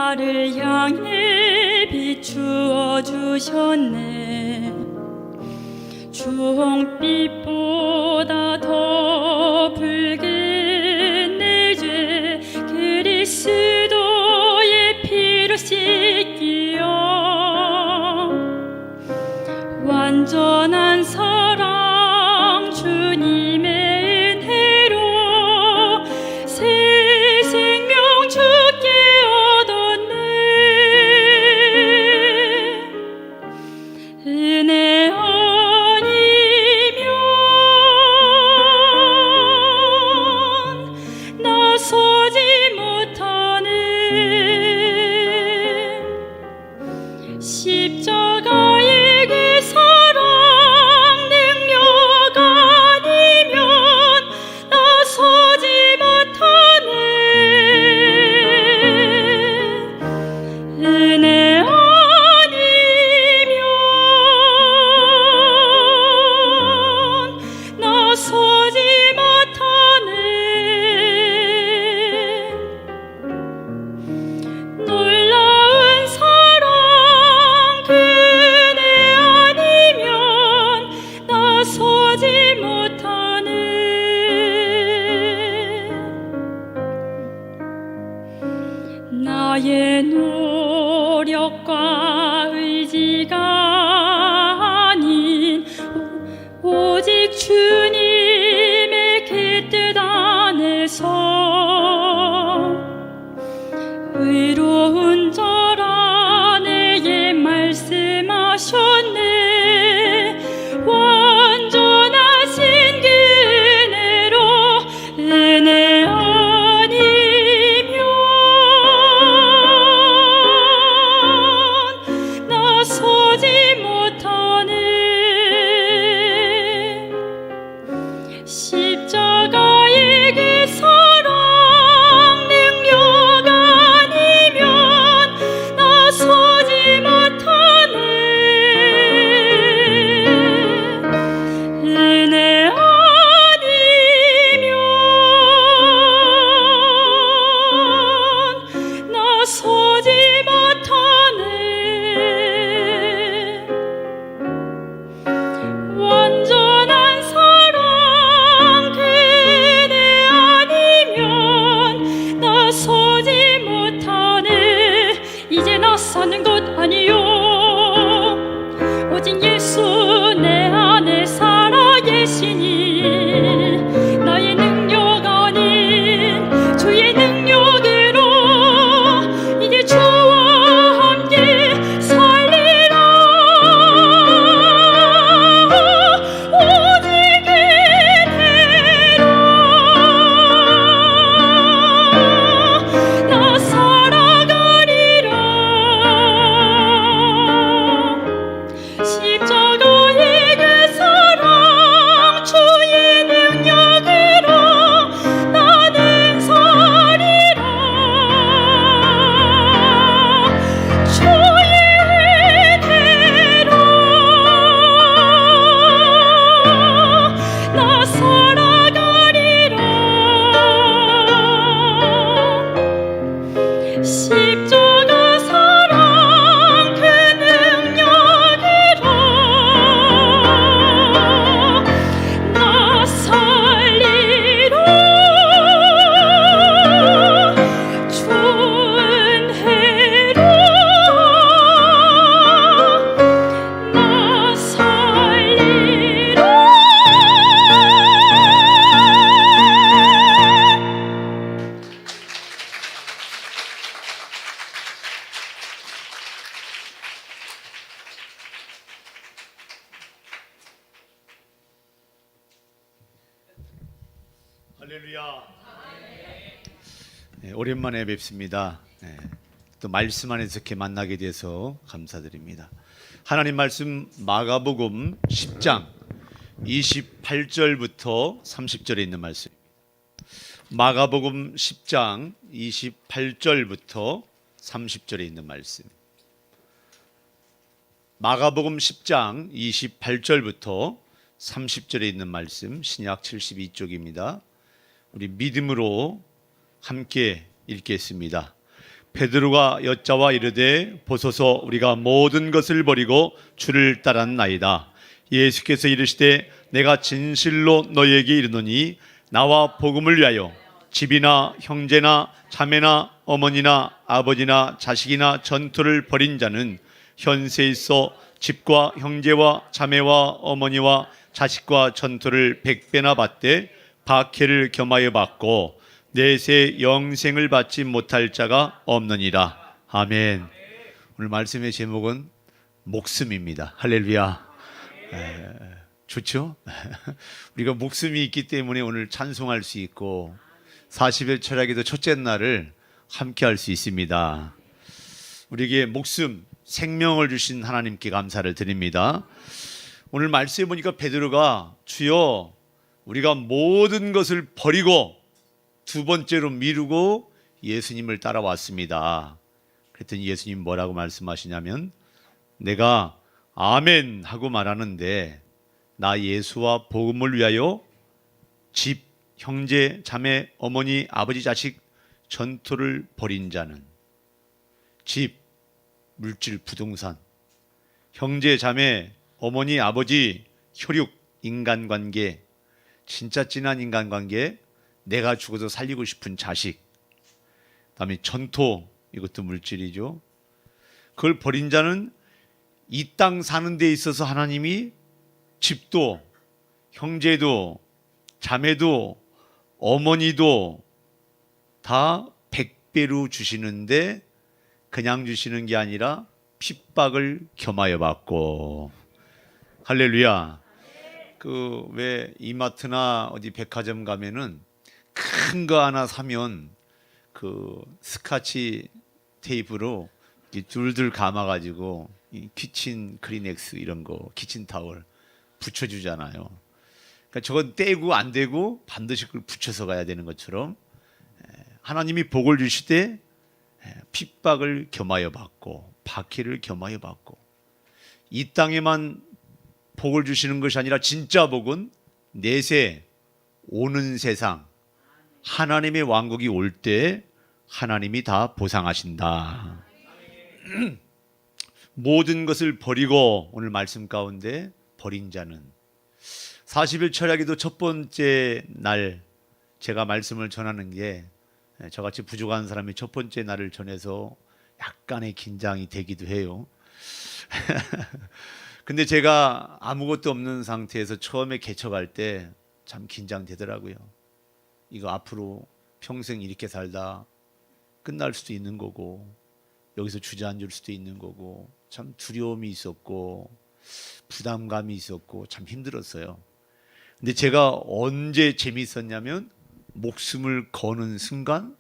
나를 향해 비추어 주셨네. 주홍빛보다 더 붉은 내 죄 그리스도의 피로 씻기어 완전한 사랑 주님의 은혜로 새 생명 주께 얻었네. 은혜 아니면 나서지 못하는 십자가의 그 사랑 능력 아니면 나서지 못하네. 은혜 아니면 나서지 못하네. 놀라운 사랑 그 은혜 아니면 나서지 못하네. 나의 노력과 의지가 아닌 오직 주님의 그 뜻 안에서 의로운 자라 내게 말씀하셨네. 완전하신 그 은혜로 은혜 아니면 나서지 못하네. 십자가의 그 사랑 능력 아니면 나서지 못하네. 은혜 아니면 나서지 못하네. 완전한 사랑 그 은혜 아니면 나서지 못하네. 이제 나 사는 것 아니요 오직 예수 내 안에 살아 계시니 나의 능력 아닌 주의 능력으로 이제 주와 함께 살리라. 오직 그대로 나 살아가리라. 십자가의 그 사랑 주의 능력으로 나는 살리라. 주의 은혜로 나 살아가리라. 십자가 사랑 그 능력으로 나 살리라. 주 은혜로 나 살리라. 할렐루야. 네, 오랜만에 뵙습니다. 네, 또 말씀 안에서 이렇게 만나게 돼서 감사드립니다. 하나님 말씀 마가복음 10장 28절부터 30절에 있는 말씀. 마가복음 10장 28절부터 30절에 있는 말씀. 마가복음 10장 28절부터 30절에 있는 말씀, 신약 72쪽입니다. 우리 믿음으로 함께 읽겠습니다. 베드로가 여짜와 이르되 보소서 우리가 모든 것을 버리고 주를 따랐나이다. 예수께서 이르시되 내가 진실로 너희에게 이르노니 나와 복음을 위하여 집이나 형제나 자매나 어머니나 아버지나 자식이나 전토를 벌인 자는 현세에 있어 집과 형제와 자매와 어머니와 자식과 전토를 100배나 받되 박해를 겸하여 받고 내세 영생을 받지 못할 자가 없느니라. 아멘. 오늘 말씀의 제목은 목숨입니다. 할렐루야. 좋죠? 우리가 목숨이 있기 때문에 오늘 찬송할 수 있고 40일 철학에도 첫째 날을 함께 할 수 있습니다. 우리에게 목숨, 생명을 주신 하나님께 감사를 드립니다. 오늘 말씀에 보니까 베드로가 주여 우리가 모든 것을 버리고 두 번째로 미루고 예수님을 따라왔습니다. 그랬더니 예수님 뭐라고 말씀하시냐면 내가 아멘 하고 말하는데 나 예수와 복음을 위하여 집, 형제, 자매, 어머니, 아버지, 자식 전토를 벌인 자는 집, 물질, 부동산, 형제, 자매, 어머니, 아버지, 혈육, 인간관계, 진짜 진한 인간관계, 내가 죽어도 살리고 싶은 자식, 그다음에 전토, 이것도 물질이죠. 그걸 버린 자는 이 땅 사는 데 있어서 하나님이 집도, 형제도, 자매도, 어머니도 다 100배로 주시는데 그냥 주시는 게 아니라 핍박을 겸하여 받고. 할렐루야. 그 왜 이마트나 어디 백화점 가면은 큰 거 하나 사면 그 스카치 테이프로 둘둘 감아가지고 이 키친 크리넥스 이런 거 키친타월 붙여주잖아요. 그러니까 저건 떼고 안 되고 반드시 그걸 붙여서 가야 되는 것처럼 하나님이 복을 주시되 핍박을 겸하여 받고 박해를 겸하여 받고 이 땅에만 복을 주시는 것이 아니라 진짜 복은 내세 오는 세상 하나님의 왕국이 올 때 하나님이 다 보상하신다. 모든 것을 버리고 오늘 말씀 가운데 버린 자는 40일 철야기도 첫 번째 날 제가 말씀을 전하는 게 저같이 부족한 사람이 첫 번째 날을 전해서 약간의 긴장이 되기도 해요. 근데 제가 아무것도 없는 상태에서 처음에 개척할 때 참 긴장되더라고요. 이거 앞으로 평생 이렇게 살다 끝날 수도 있는 거고 여기서 주저앉을 수도 있는 거고 참 두려움이 있었고 부담감이 있었고 참 힘들었어요. 근데 제가 언제 재미있었냐면 목숨을 거는 순간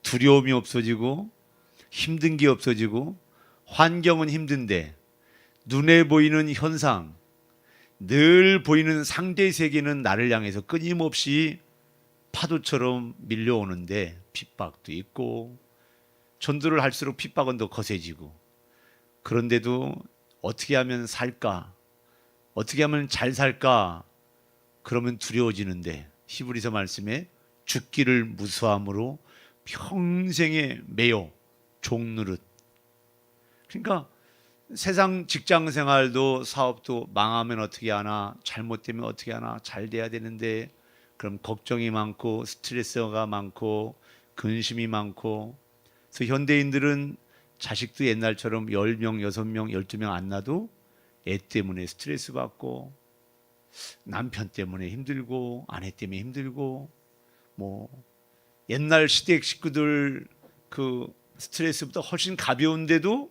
두려움이 없어지고 힘든 게 없어지고 환경은 힘든데 눈에 보이는 현상, 늘 보이는 상대 세계는 나를 향해서 끊임없이 파도처럼 밀려오는데 핍박도 있고 전도를 할수록 핍박은 더 거세지고 그런데도 어떻게 하면 살까? 어떻게 하면 잘 살까? 그러면 두려워지는데 히브리서 말씀에 죽기를 무수함으로 평생에 매여 종노릇. 그러니까 세상 직장 생활도 사업도 망하면 어떻게 하나, 잘못되면 어떻게 하나, 잘 돼야 되는데 그럼 걱정이 많고 스트레스가 많고 근심이 많고 그래서 현대인들은 자식도 옛날처럼 10명, 6명, 12명 안 낳아도 애 때문에 스트레스 받고 남편 때문에 힘들고 아내 때문에 힘들고 뭐 옛날 시댁 식구들 그 스트레스보다 훨씬 가벼운데도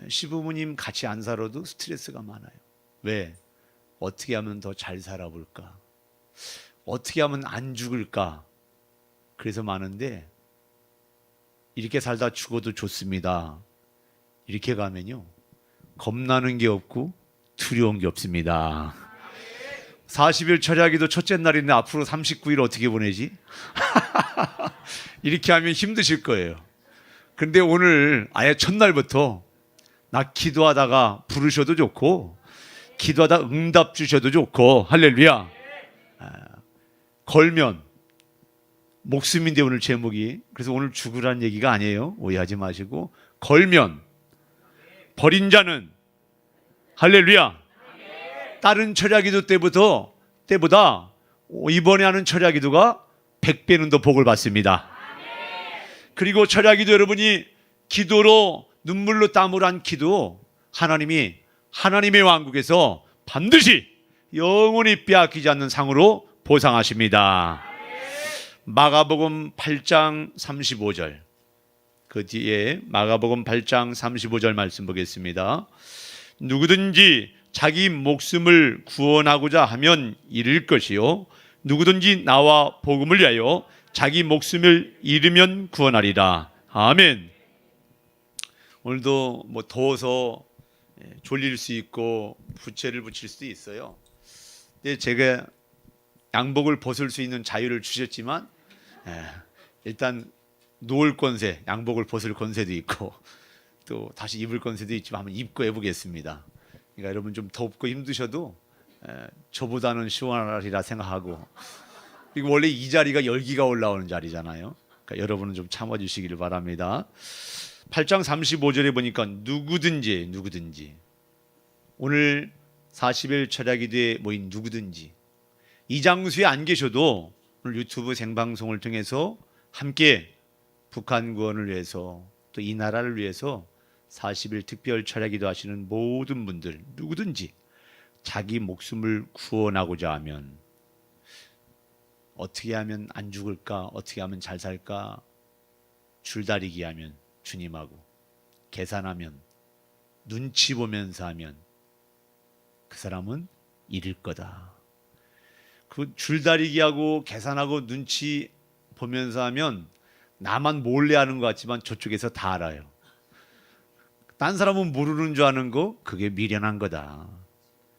시부모님 같이 안 살아도 스트레스가 많아요. 왜? 어떻게 하면 더 잘 살아볼까? 어떻게 하면 안 죽을까? 그래서 많은데 이렇게 살다 죽어도 좋습니다. 이렇게 가면요 겁나는 게 없고 두려운 게 없습니다. 40일 철야기도 첫째 날인데 앞으로 39일 어떻게 보내지? 이렇게 하면 힘드실 거예요. 근데 오늘 아예 첫날부터 나 기도하다가 부르셔도 좋고 기도하다 응답 주셔도 좋고 할렐루야. 걸면 목숨인데 오늘 제목이. 그래서 오늘 죽으라는 얘기가 아니에요. 오해하지 마시고. 걸면 버린 자는 할렐루야. 다른 철야기도 때보다 이번에 하는 철야기도가 100배는 더 복을 받습니다. 그리고 철야기도 여러분이 기도로 눈물로 땀으로 한 기도 하나님이 하나님의 왕국에서 반드시 영원히 빼앗기지 않는 상으로 보상하십니다. 마가복음 8장 35절, 그 뒤에 마가복음 8장 35절 말씀 보겠습니다. 누구든지 자기 목숨을 구원하고자 하면 잃을 것이요 누구든지 나와 복음을 위하여 자기 목숨을 잃으면 구원하리라. 아멘. 오늘도 뭐 더워서 졸릴 수 있고 부채를 붙일 수도 있어요. 근데 제가 양복을 벗을 수 있는 자유를 주셨지만 일단 놓을 권세, 양복을 벗을 권세도 있고 또 다시 입을 권세도 있지만 한번 입고 해보겠습니다. 그러니까 여러분 좀 덥고 힘드셔도 저보다는 시원하리라 생각하고, 그리고 원래 이 자리가 열기가 올라오는 자리잖아요. 그러니까 여러분은 좀 참아주시기를 바랍니다. 8장 35절에 보니까 누구든지 오늘 40일 철야기도에 모인 누구든지 이 장소에 안 계셔도 오늘 유튜브 생방송을 통해서 함께 북한 구원을 위해서 또 이 나라를 위해서 40일 특별 철야기도 하시는 모든 분들 누구든지 자기 목숨을 구원하고자 하면 어떻게 하면 안 죽을까, 어떻게 하면 잘 살까 줄다리기 하면 주님하고 계산하면 눈치 보면서 하면 그 사람은 잃을 거다. 그 줄다리기하고 계산하고 눈치 보면서 하면 나만 몰래 하는 것 같지만 저쪽에서 다 알아요. 딴 사람은 모르는 줄 아는 거 그게 미련한 거다.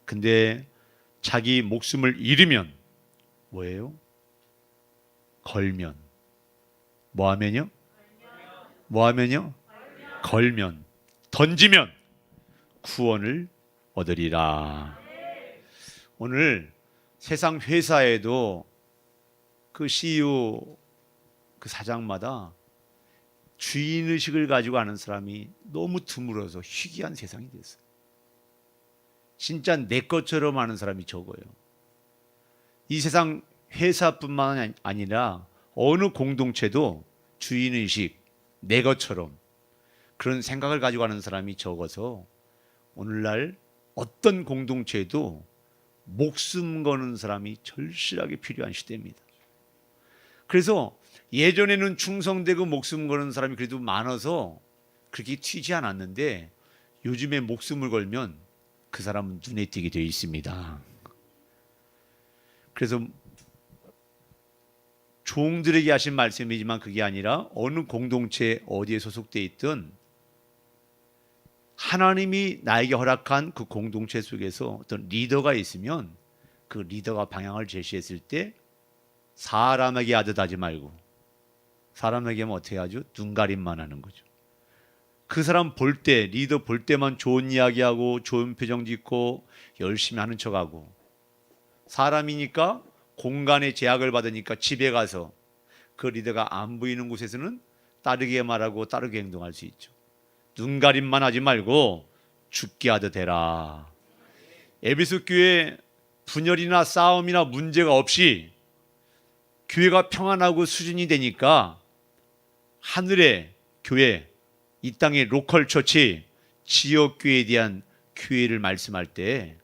근데 자기 목숨을 잃으면 뭐예요? 걸면. 뭐 하면요? 걸면, 던지면 구원을 얻으리라. 오늘 세상 회사에도 그 CEO 그 사장마다 주인의식을 가지고 하는 사람이 너무 드물어서 희귀한 세상이 됐어요. 진짜 내 것처럼 하는 사람이 적어요. 이 세상 회사뿐만 아니라 어느 공동체도 주인의식, 내 것처럼 그런 생각을 가지고 하는 사람이 적어서 오늘날 어떤 공동체에도 목숨 거는 사람이 절실하게 필요한 시대입니다. 그래서 예전에는 충성되고 목숨 거는 사람이 그래도 많아서 그렇게 튀지 않았는데 요즘에 목숨을 걸면 그 사람은 눈에 띄게 되어 있습니다. 그래서 종들에게 하신 말씀이지만 그게 아니라 어느 공동체 어디에 소속되어 있든 하나님이 나에게 허락한 그 공동체 속에서 어떤 리더가 있으면 그 리더가 방향을 제시했을 때 사람에게 하듯 하지 말고, 사람에게 하면 어떻게 하죠? 눈가림만 하는 거죠. 그 사람 볼 때, 리더 볼 때만 좋은 이야기하고 좋은 표정 짓고 열심히 하는 척하고, 사람이니까 공간의 제약을 받으니까 집에 가서 그 리더가 안 보이는 곳에서는 따르게 말하고 따르게 행동할 수 있죠. 눈가림만 하지 말고 죽게 하듯 해라. 에베소 교회 분열이나 싸움이나 문제가 없이 교회가 평안하고 수준이 되니까 하늘의 교회, 이 땅의 로컬 처치, 지역 교회에 대한 교회를 말씀할 때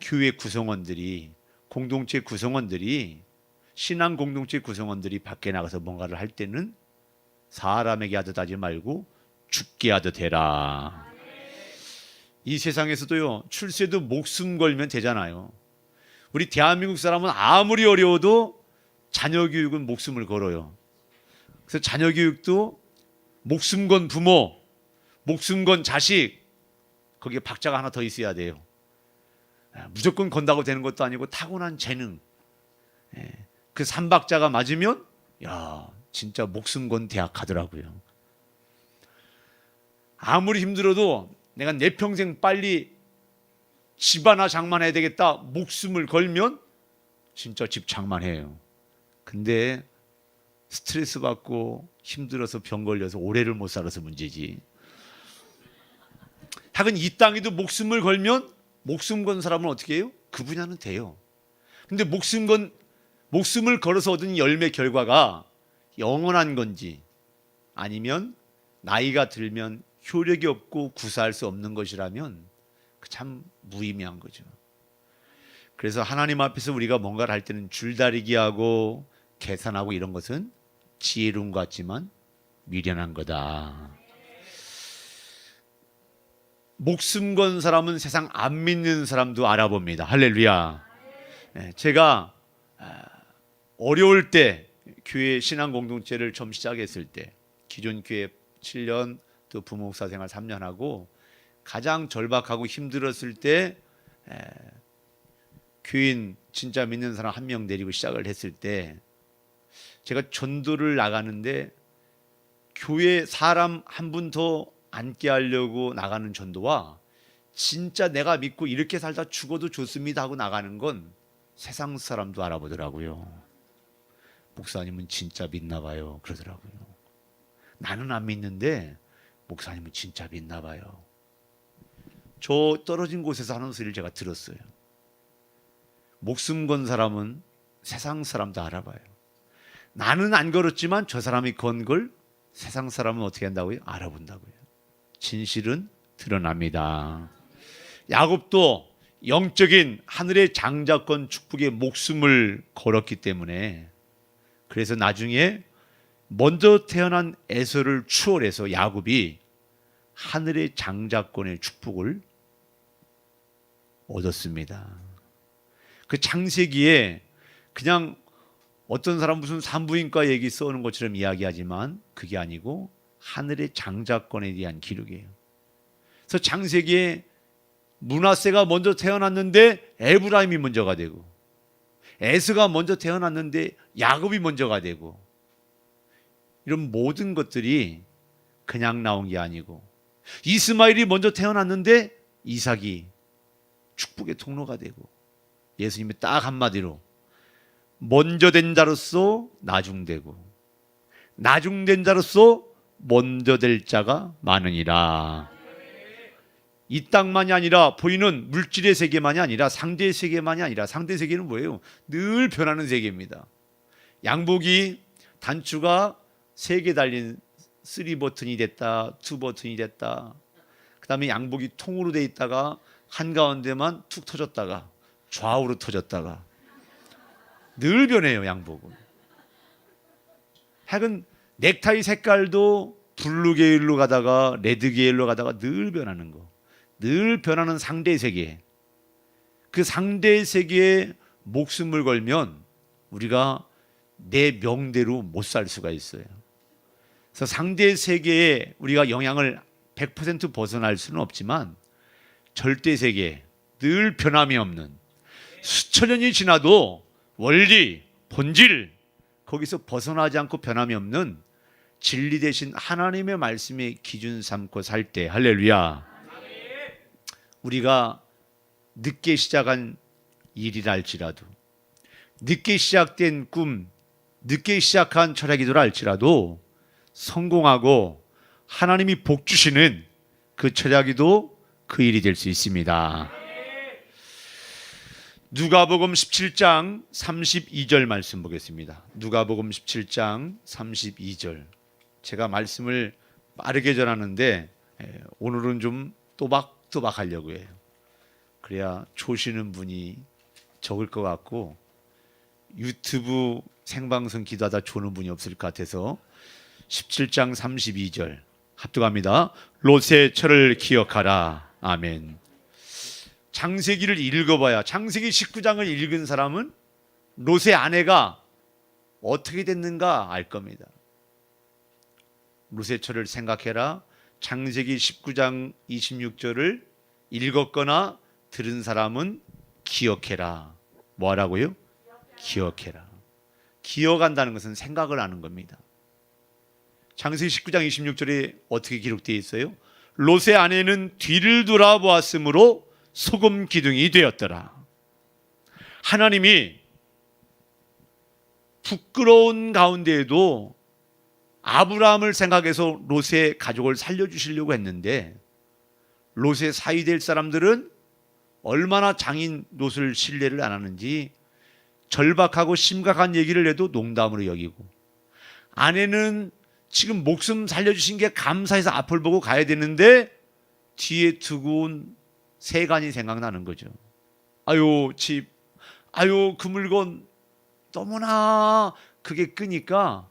교회 구성원들이, 공동체 구성원들이, 신앙 공동체 구성원들이 밖에 나가서 뭔가를 할 때는 사람에게 하듯 하지 말고 죽게 하듯 해라. 이 세상에서도요, 출세도 목숨 걸면 되잖아요. 우리 대한민국 사람은 아무리 어려워도 자녀 교육은 목숨을 걸어요. 그래서 자녀 교육도 목숨 건 부모, 목숨 건 자식, 거기에 박자가 하나 더 있어야 돼요. 무조건 건다고 되는 것도 아니고 타고난 재능. 그 3박자가 맞으면 야, 진짜 목숨 건 대학 가더라고요. 아무리 힘들어도 내가 내 평생 빨리 집 하나 장만해야 되겠다 목숨을 걸면 진짜 집 장만해요. 근데 스트레스 받고 힘들어서 병 걸려서 오래를 못 살아서 문제지. 하긴 이 땅에도 목숨을 걸면 목숨 건 사람은 어떻게 해요? 그 분야는 돼요. 근데 목숨을 걸어서 얻은 열매 결과가 영원한 건지 아니면 나이가 들면 효력이 없고 구사할 수 없는 것이라면 참 무의미한 거죠. 그래서 하나님 앞에서 우리가 뭔가를 할 때는 줄다리기하고 계산하고 이런 것은 지혜로운 것 같지만 미련한 거다. 목숨 건 사람은 세상 안 믿는 사람도 알아봅니다. 할렐루야. 제가 어려울 때 교회 신앙 공동체를 처음 시작했을 때 기존 교회 7년 또 부목사 생활 3년 하고 가장 절박하고 힘들었을 때 교인 진짜 믿는 사람 한 명 데리고 시작을 했을 때 제가 전도를 나가는데 교회 사람 한 분 더 앉게 하려고 나가는 전도와 진짜 내가 믿고 이렇게 살다 죽어도 좋습니다 하고 나가는 건 세상 사람도 알아보더라고요. 목사님은 진짜 믿나 봐요 그러더라고요. 나는 안 믿는데 목사님은 진짜 믿나 봐요. 저 떨어진 곳에서 하는 소리를 제가 들었어요. 목숨 건 사람은 세상 사람도 알아봐요. 나는 안 걸었지만 저 사람이 건 걸 세상 사람은 어떻게 한다고요? 알아본다고요. 진실은 드러납니다. 야곱도 영적인 하늘의 장자권 축복에 목숨을 걸었기 때문에 그래서 나중에 먼저 태어난 에서를 추월해서 야곱이 하늘의 장자권의 축복을 얻었습니다. 그 창세기에 그냥 어떤 사람 무슨 산부인과 얘기 써오는 것처럼 이야기하지만 그게 아니고 하늘의 장자권에 대한 기록이에요. 그래서 창세기에 므낫세가 먼저 태어났는데 에브라임이 먼저가 되고 에서가 먼저 태어났는데 야곱이 먼저가 되고 이런 모든 것들이 그냥 나온 게 아니고 이스마엘이 먼저 태어났는데 이삭이 축복의 통로가 되고 예수님이 딱 한마디로 먼저 된 자로서 나중되고 나중된 자로서 먼저 될 자가 많으니라. 이 땅만이 아니라 보이는 물질의 세계만이 아니라 상대의 세계만이 아니라 상대 세계는 뭐예요? 늘 변하는 세계입니다. 양복이 단추가 3개 달린 3버튼이 됐다, 2버튼이 됐다. 그 다음에 양복이 통으로 돼 있다가 한가운데만 툭 터졌다가 좌우로 터졌다가 늘 변해요. 양복은. 하여간 넥타이 색깔도 블루 계열로 가다가 레드 계열로 가다가 늘 변하는 거. 늘 변하는 상대 세계. 그 상대 세계에 목숨을 걸면 우리가 내 명대로 못 살 수가 있어요. 그래서 상대 세계에 우리가 영향을 100% 벗어날 수는 없지만 절대 세계, 늘 변함이 없는 수천 년이 지나도 원리, 본질 거기서 벗어나지 않고 변함이 없는 진리 대신 하나님의 말씀에 기준 삼고 살 때 할렐루야. 우리가 늦게 시작한 일이라 할지라도 늦게 시작된 꿈, 늦게 시작한 철학이더라 할지라도 성공하고 하나님이 복 주시는 그 철학이도 그 일이 될 수 있습니다. 누가복음 17장 32절 말씀 보겠습니다. 누가복음 17장 32절. 제가 말씀을 빠르게 전하는데 오늘은 좀 또박또박 하려고 해요. 그래야 조시는 분이 적을 것 같고 유튜브 생방송 기도하다 조는 분이 없을 것 같아서 17장 32절 합독합니다. 롯의 철을 기억하라. 아멘. 창세기를 읽어봐야 창세기 19장을 읽은 사람은 롯의 아내가 어떻게 됐는가 알 겁니다. 롯의 철을 생각해라. 창세기 19장 26절을 읽었거나 들은 사람은 기억해라. 뭐 하라고요? 기억해라. 기억한다는 것은 생각을 하는 겁니다. 창세기 19장 26절에 어떻게 기록되어 있어요? 롯의 아내는 뒤를 돌아보았으므로 소금 기둥이 되었더라. 하나님이 부끄러운 가운데에도 아브라함을 생각해서 롯의 가족을 살려주시려고 했는데 롯의 사위 될 사람들은 얼마나 장인 롯을 신뢰를 안 하는지 절박하고 심각한 얘기를 해도 농담으로 여기고, 아내는 지금 목숨 살려주신 게 감사해서 앞을 보고 가야 되는데 뒤에 두고 온 세간이 생각나는 거죠. 아유 집, 아유 그 물건, 너무나 그게 끄니까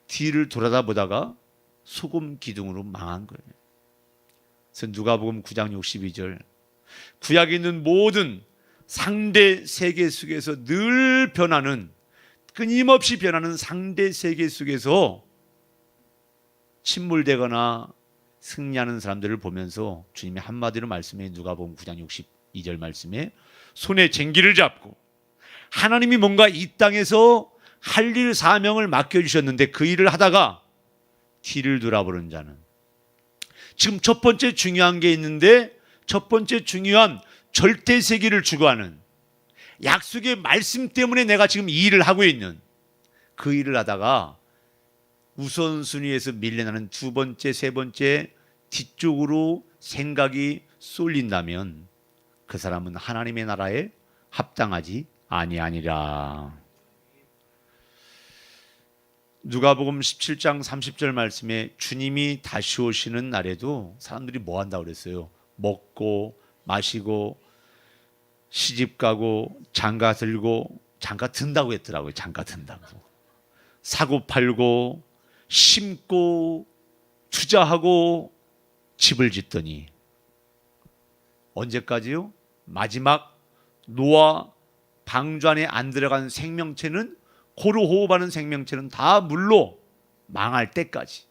뒤를 돌아다 보다가 소금 기둥으로 망한 거예요. 그래서 누가복음 9장 62절, 구약에 있는 모든 상대 세계 속에서 늘 변하는, 끊임없이 변하는 상대 세계 속에서 침몰되거나 승리하는 사람들을 보면서 주님이 한마디로 말씀해, 누가복음 9장 62절 말씀에 손에 쟁기를 잡고 하나님이 뭔가 이 땅에서 할 일 사명을 맡겨주셨는데 그 일을 하다가 뒤를 돌아보는 자는, 지금 첫 번째 중요한 게 있는데 첫 번째 중요한 절대 세계를 추구하는 약속의 말씀 때문에 내가 지금 이 일을 하고 있는 그 일을 하다가 우선순위에서 밀려나는 두 번째, 세 번째 뒤쪽으로 생각이 쏠린다면 그 사람은 하나님의 나라에 합당하지 아니하니라. 누가복음 17장 30절 말씀에 주님이 다시 오시는 날에도 사람들이 뭐 한다고 그랬어요? 먹고 마시고 시집가고 장가 들고, 장가 든다고 했더라고요. 장가 든다고. 사고 팔고 심고 투자하고 집을 짓더니 언제까지요? 마지막 노아 방주 안에 안 들어간 생명체는, 코로 호흡하는 생명체는 다 물로 망할 때까지.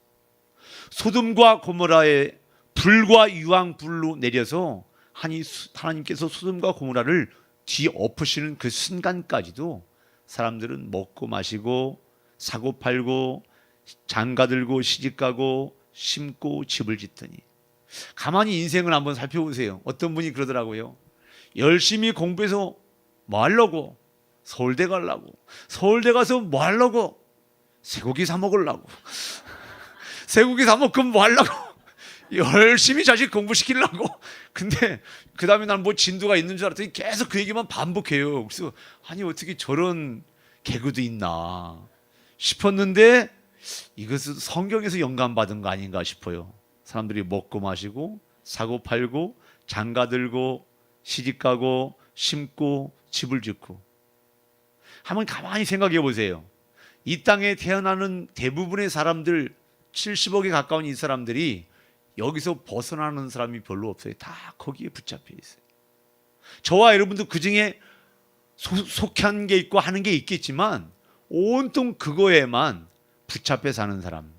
소돔과 고모라의 불과 유황불로 내려서 하나님께서 소돔과 고모라를 뒤엎으시는 그 순간까지도 사람들은 먹고 마시고 사고 팔고 장가 들고 시집가고 심고 집을 짓더니, 가만히 인생을 한번 살펴보세요. 어떤 분이 그러더라고요. 열심히 공부해서 뭐 하려고? 서울대 가려고. 서울대 가서 뭐 하려고? 쇠고기 사 먹으려고. 쇠고기 사 먹으면 뭐 하려고? 열심히 자식 공부시키려고. 근데 그 다음에 난 뭐 진도가 있는 줄 알았더니 계속 그 얘기만 반복해요. 그래서 아니 어떻게 저런 개그도 있나 싶었는데 이것은 성경에서 영감받은 거 아닌가 싶어요. 사람들이 먹고 마시고 사고 팔고 장가 들고 시집가고 심고 집을 짓고. 한번 가만히 생각해 보세요. 이 땅에 태어나는 대부분의 사람들, 70억에 가까운 이 사람들이 여기서 벗어나는 사람이 별로 없어요. 다 거기에 붙잡혀 있어요. 저와 여러분도 그 중에 속한 게 있고 하는 게 있겠지만 온통 그거에만 붙잡혀 사는 사람.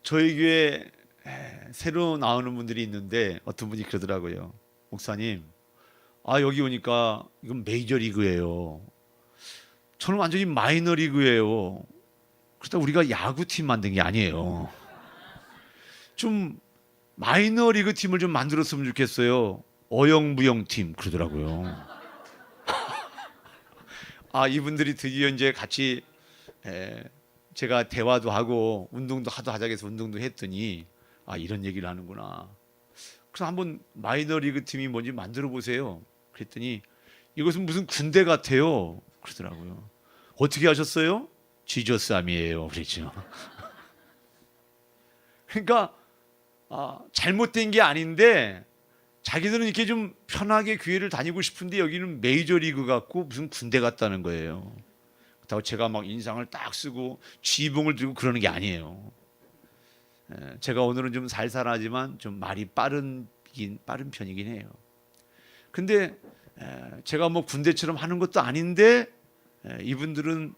저희 교회 새로 나오는 분들이 있는데 어떤 분이 그러더라고요. 목사님, 여기 오니까 이건 메이저리그예요. 저는 완전히 마이너리그예요. 그러다 우리가 야구팀 만든 게 아니에요. 좀 마이너리그 팀을 좀 만들었으면 좋겠어요. 어영부영팀 그러더라고요. 이분들이 드디어 이제 같이 제가 대화도 하고 운동도 하자고 해서 운동도 했더니 이런 얘기를 하는구나. 그래서 한번 마이너리그 팀이 뭔지 만들어 보세요. 그랬더니 이것은 무슨 군대 같아요. 그러더라고요. 어떻게 하셨어요? 지저스함이에요. 그랬죠. 그러니까 잘못된 게 아닌데 자기들은 이렇게 좀 편하게 교회를 다니고 싶은데 여기는 메이저리그 같고 무슨 군대 같다는 거예요. 그렇다고 제가 막 인상을 딱 쓰고 쥐봉을 들고 그러는 게 아니에요. 제가 오늘은 좀 살살하지만 좀 말이 빠른 편이긴 해요. 근데 제가 뭐 군대처럼 하는 것도 아닌데 이분들은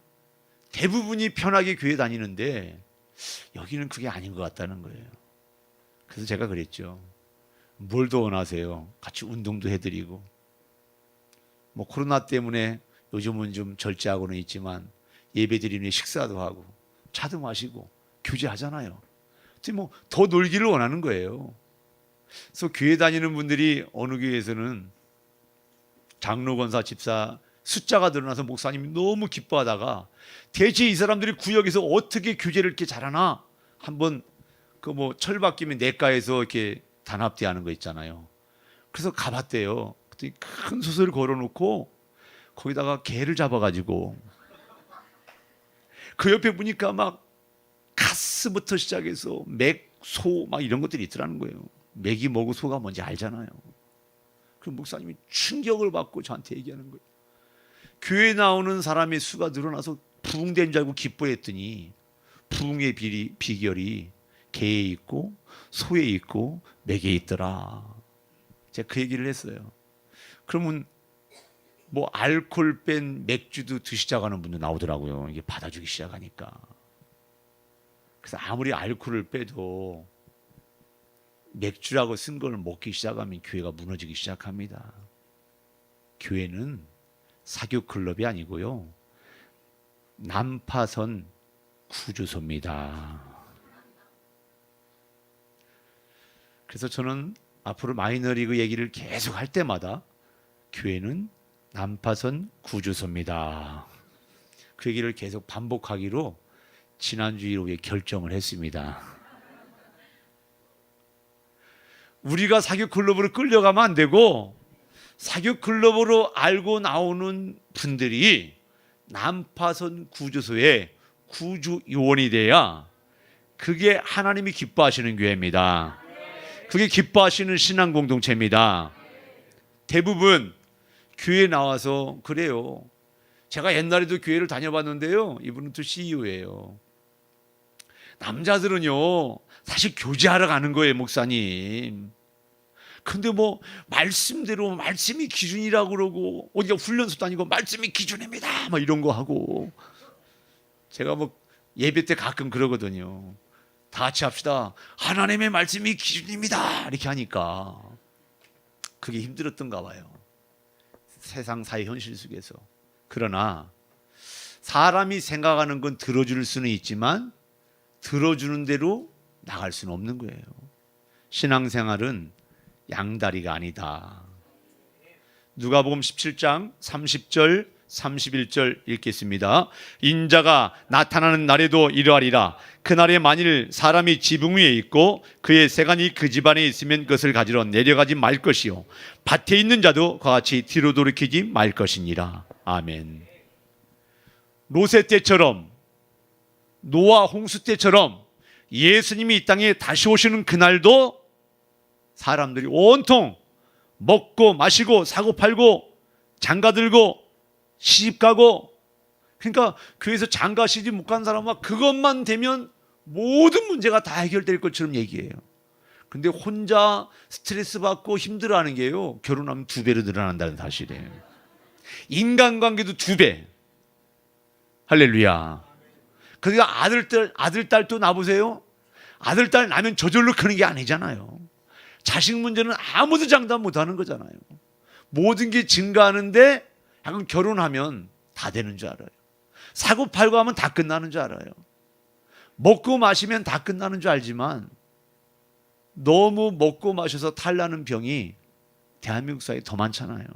대부분이 편하게 교회 다니는데 여기는 그게 아닌 것 같다는 거예요. 그래서 제가 그랬죠. 뭘 더 원하세요? 같이 운동도 해드리고, 뭐 코로나 때문에 요즘은 좀 절제하고는 있지만 예배드리는 식사도 하고 차도 마시고 교제하잖아요. 뭐 더 놀기를 원하는 거예요. 그래서 교회 다니는 분들이 어느 교회에서는 장로, 권사, 집사 숫자가 늘어나서 목사님이 너무 기뻐하다가 대체 이 사람들이 구역에서 어떻게 교제를 이렇게 잘하나 한번 그 뭐 철바뀌면 내과에서 이렇게 단합대하는 거 있잖아요. 그래서 가봤대요. 그랬더니 큰 솥을 걸어놓고 거기다가 개를 잡아가지고 그 옆에 보니까 막 가스부터 시작해서 맥, 소 막 이런 것들이 있더라는 거예요. 맥이 뭐고 소가 뭔지 알잖아요. 그 목사님이 충격을 받고 저한테 얘기하는 거예요. 교회 나오는 사람의 수가 늘어나서 부흥된 줄 알고 기뻐했더니 부흥의 비결이 개에 있고 소에 있고 맥에 있더라. 제가 그 얘기를 했어요. 그러면 뭐 알코올 뺀 맥주도 드시자고 하는 분도 나오더라고요. 이게 받아주기 시작하니까. 그래서 아무리 알코올을 빼도 맥주라고 쓴 걸 먹기 시작하면 교회가 무너지기 시작합니다. 교회는 사교 클럽이 아니고요, 난파선 구주소입니다. 그래서 저는 앞으로 마이너리그 얘기를 계속 할 때마다 교회는 난파선 구주소입니다. 그 얘기를 계속 반복하기로 지난주 일요일에 결정을 했습니다. 우리가 사교 클럽으로 끌려가면 안 되고 사교 클럽으로 알고 나오는 분들이 난파선 구주소의 구주 요원이 돼야 그게 하나님이 기뻐하시는 교회입니다. 그게 기뻐하시는 신앙 공동체입니다. 대부분 교회 나와서 그래요. 제가 옛날에도 교회를 다녀봤는데요, 이분은 또 CEO예요. 남자들은요 사실 교제하러 가는 거예요, 목사님. 근데 뭐 말씀대로 말씀이 기준이라고 그러고 어디가 훈련소도 아니고 말씀이 기준입니다 막 이런 거 하고, 제가 뭐 예배 때 가끔 그러거든요. 다 같이 합시다. 하나님의 말씀이 기준입니다 이렇게 하니까 그게 힘들었던가 봐요. 세상 사회 현실 속에서. 그러나 사람이 생각하는 건 들어줄 수는 있지만 들어주는 대로 나갈 수는 없는 거예요. 신앙생활은 양다리가 아니다. 누가복음 17장 30절 31절 읽겠습니다. 인자가 나타나는 날에도 이러하리라. 그날에 만일 사람이 지붕 위에 있고 그의 세간이 그 집안에 있으면 그것을 가지러 내려가지 말 것이요 밭에 있는 자도 그와 같이 뒤로 돌이키지 말 것이니라. 아멘. 노세 때처럼, 노아 홍수 때처럼 예수님이 이 땅에 다시 오시는 그날도 사람들이 온통 먹고 마시고 사고 팔고 장가 들고 시집 가고, 그러니까 교회에서 장가 시집 못 간 사람은 그것만 되면 모든 문제가 다 해결될 것처럼 얘기해요. 근데 혼자 스트레스 받고 힘들어하는 게요, 결혼하면 2배로 늘어난다는 사실이에요. 인간관계도 2배. 할렐루야. 그러니까 아들, 딸도 나보세요. 아들, 딸 나면 저절로 크는 게 아니잖아요. 자식 문제는 아무도 장담 못하는 거잖아요. 모든 게 증가하는데 약간 결혼하면 다 되는 줄 알아요. 사고 팔고 하면 다 끝나는 줄 알아요. 먹고 마시면 다 끝나는 줄 알지만 너무 먹고 마셔서 탈나는 병이 대한민국 사회에 더 많잖아요.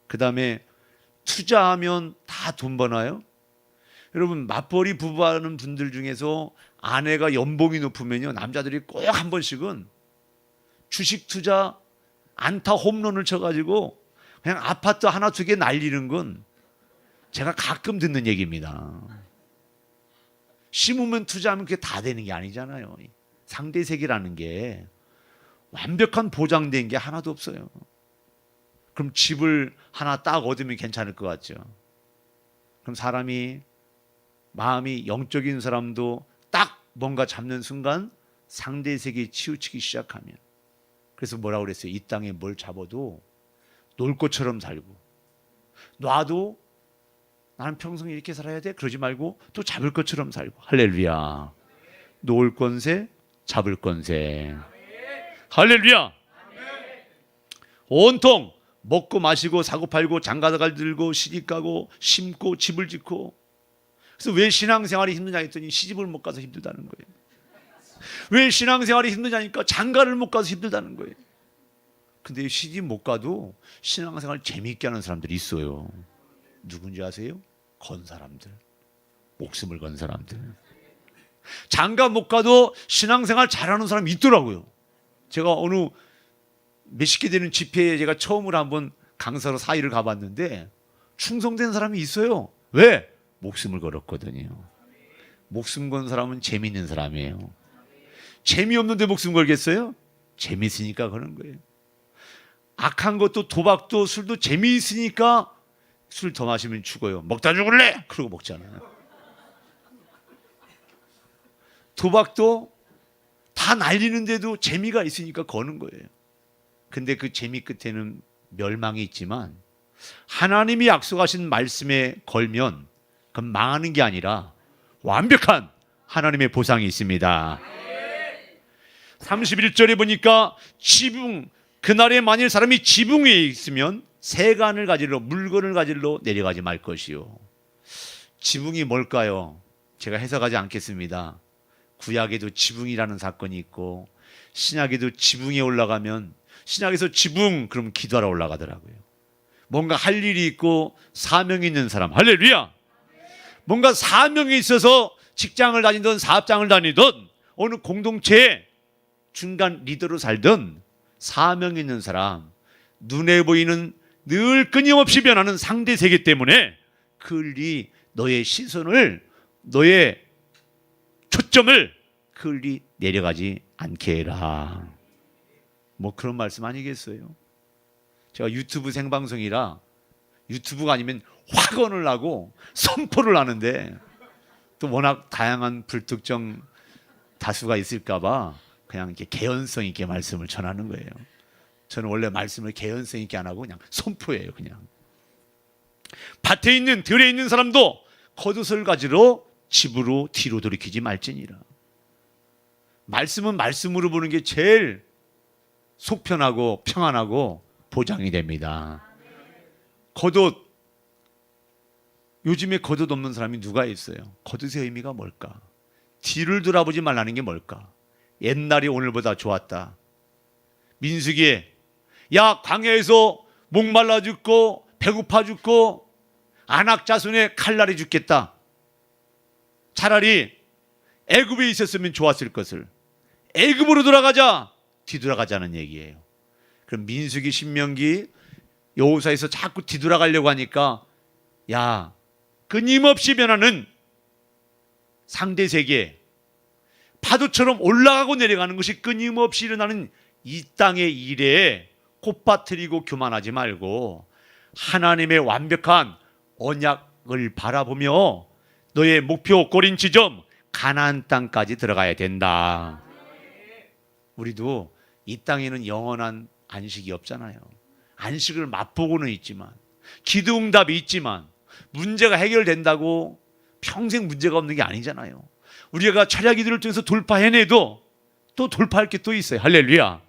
그 다음에 투자하면 다 돈 버나요? 여러분, 맞벌이 부부하는 분들 중에서 아내가 연봉이 높으면요, 남자들이 꼭 한 번씩은 주식 투자 안타 홈런을 쳐가지고 그냥 아파트 하나 두 개 날리는 건 제가 가끔 듣는 얘기입니다. 심으면 투자하면 그게 다 되는 게 아니잖아요. 상대세계라는 게 완벽한 보장된 게 하나도 없어요. 그럼 집을 하나 딱 얻으면 괜찮을 것 같죠. 그럼 사람이, 마음이 영적인 사람도 딱 뭔가 잡는 순간 상대세계에 치우치기 시작하면, 그래서 뭐라고 그랬어요? 이 땅에 뭘 잡아도 놀 것처럼 살고, 놔도 나는 평생 이렇게 살아야 돼? 그러지 말고 또 잡을 것처럼 살고. 할렐루야. 놓을 건세, 잡을 건세. 할렐루야. 온통 먹고 마시고 사고 팔고 장가가 들고 시집 가고 심고 집을 짓고. 그래서 왜 신앙생활이 힘드냐 했더니 시집을 못 가서 힘들다는 거예요. 왜 신앙생활이 힘드냐니까 장가를 못 가서 힘들다는 거예요. 근데 시집 못 가도 신앙생활 재미있게 하는 사람들이 있어요. 누군지 아세요? 건 사람들, 목숨을 건 사람들. 장가 못 가도 신앙생활 잘하는 사람이 있더라고요. 제가 어느 몇십 개 되는 집회에 제가 처음으로 한번 강사로 사의를 가봤는데 충성된 사람이 있어요. 왜? 목숨을 걸었거든요. 목숨 건 사람은 재미있는 사람이에요. 재미없는데 목숨 걸겠어요? 재미있으니까 그런 거예요. 악한 것도 도박도 술도 재미있으니까 술 더 마시면 죽어요. 먹다 죽을래? 그러고 먹잖아요. 도박도 다 날리는데도 재미가 있으니까 거는 거예요. 근데 그 재미 끝에는 멸망이 있지만 하나님이 약속하신 말씀에 걸면 그건 망하는 게 아니라 완벽한 하나님의 보상이 있습니다. 31절에 보니까 지붕, 그날에 만일 사람이 지붕 위에 있으면 세간을 가지러, 물건을 가지러 내려가지 말 것이요. 지붕이 뭘까요? 제가 해석하지 않겠습니다. 구약에도 지붕이라는 사건이 있고 신약에도 지붕에 올라가면, 신약에서 지붕 그럼 기도하러 올라가더라고요. 뭔가 할 일이 있고 사명이 있는 사람, 할렐루야. 뭔가 사명이 있어서 직장을 다니든 사업장을 다니든 어느 공동체에 중간 리더로 살든 사명 있는 사람, 눈에 보이는 늘 끊임없이 변하는 상대 세계 때문에 그리 너의 시선을, 너의 초점을 그리 내려가지 않게 해라. 뭐 그런 말씀 아니겠어요? 제가 유튜브 생방송이라 유튜브가 아니면 확언을 하고 선포를 하는데 또 워낙 다양한 불특정 다수가 있을까 봐 그냥 이렇게 개연성 있게 말씀을 전하는 거예요. 저는 원래 말씀을 개연성 있게 안 하고 그냥 선포해요. 그냥 밭에 있는, 들에 있는 사람도 겉옷을 가지러 집으로 뒤로 돌이키지 말지니라. 말씀은 말씀으로 보는 게 제일 속편하고 평안하고 보장이 됩니다. 겉옷, 요즘에 겉옷 없는 사람이 누가 있어요? 겉옷의 의미가 뭘까? 뒤를 돌아보지 말라는 게 뭘까? 옛날이 오늘보다 좋았다. 민수기에 야, 광야에서 목말라 죽고 배고파 죽고 안악자손의 칼날이 죽겠다. 차라리 애굽에 있었으면 좋았을 것을 애굽으로 돌아가자. 뒤돌아가자는 얘기예요. 그럼 민수기, 신명기, 여호수아에서 자꾸 뒤돌아가려고 하니까 야, 끊임없이 변하는 상대 세계, 파도처럼 올라가고 내려가는 것이 끊임없이 일어나는 이 땅의 일에 콧바트리고 교만하지 말고 하나님의 완벽한 언약을 바라보며 너의 목표 꼬린 지점 가나안 땅까지 들어가야 된다. 우리도 이 땅에는 영원한 안식이 없잖아요. 안식을 맛보고는 있지만, 기도 응답이 있지만 문제가 해결된다고 평생 문제가 없는 게 아니잖아요. 우리가 철야 기도를 통해서 돌파해내도 또 돌파할 게 또 있어요. 할렐루야.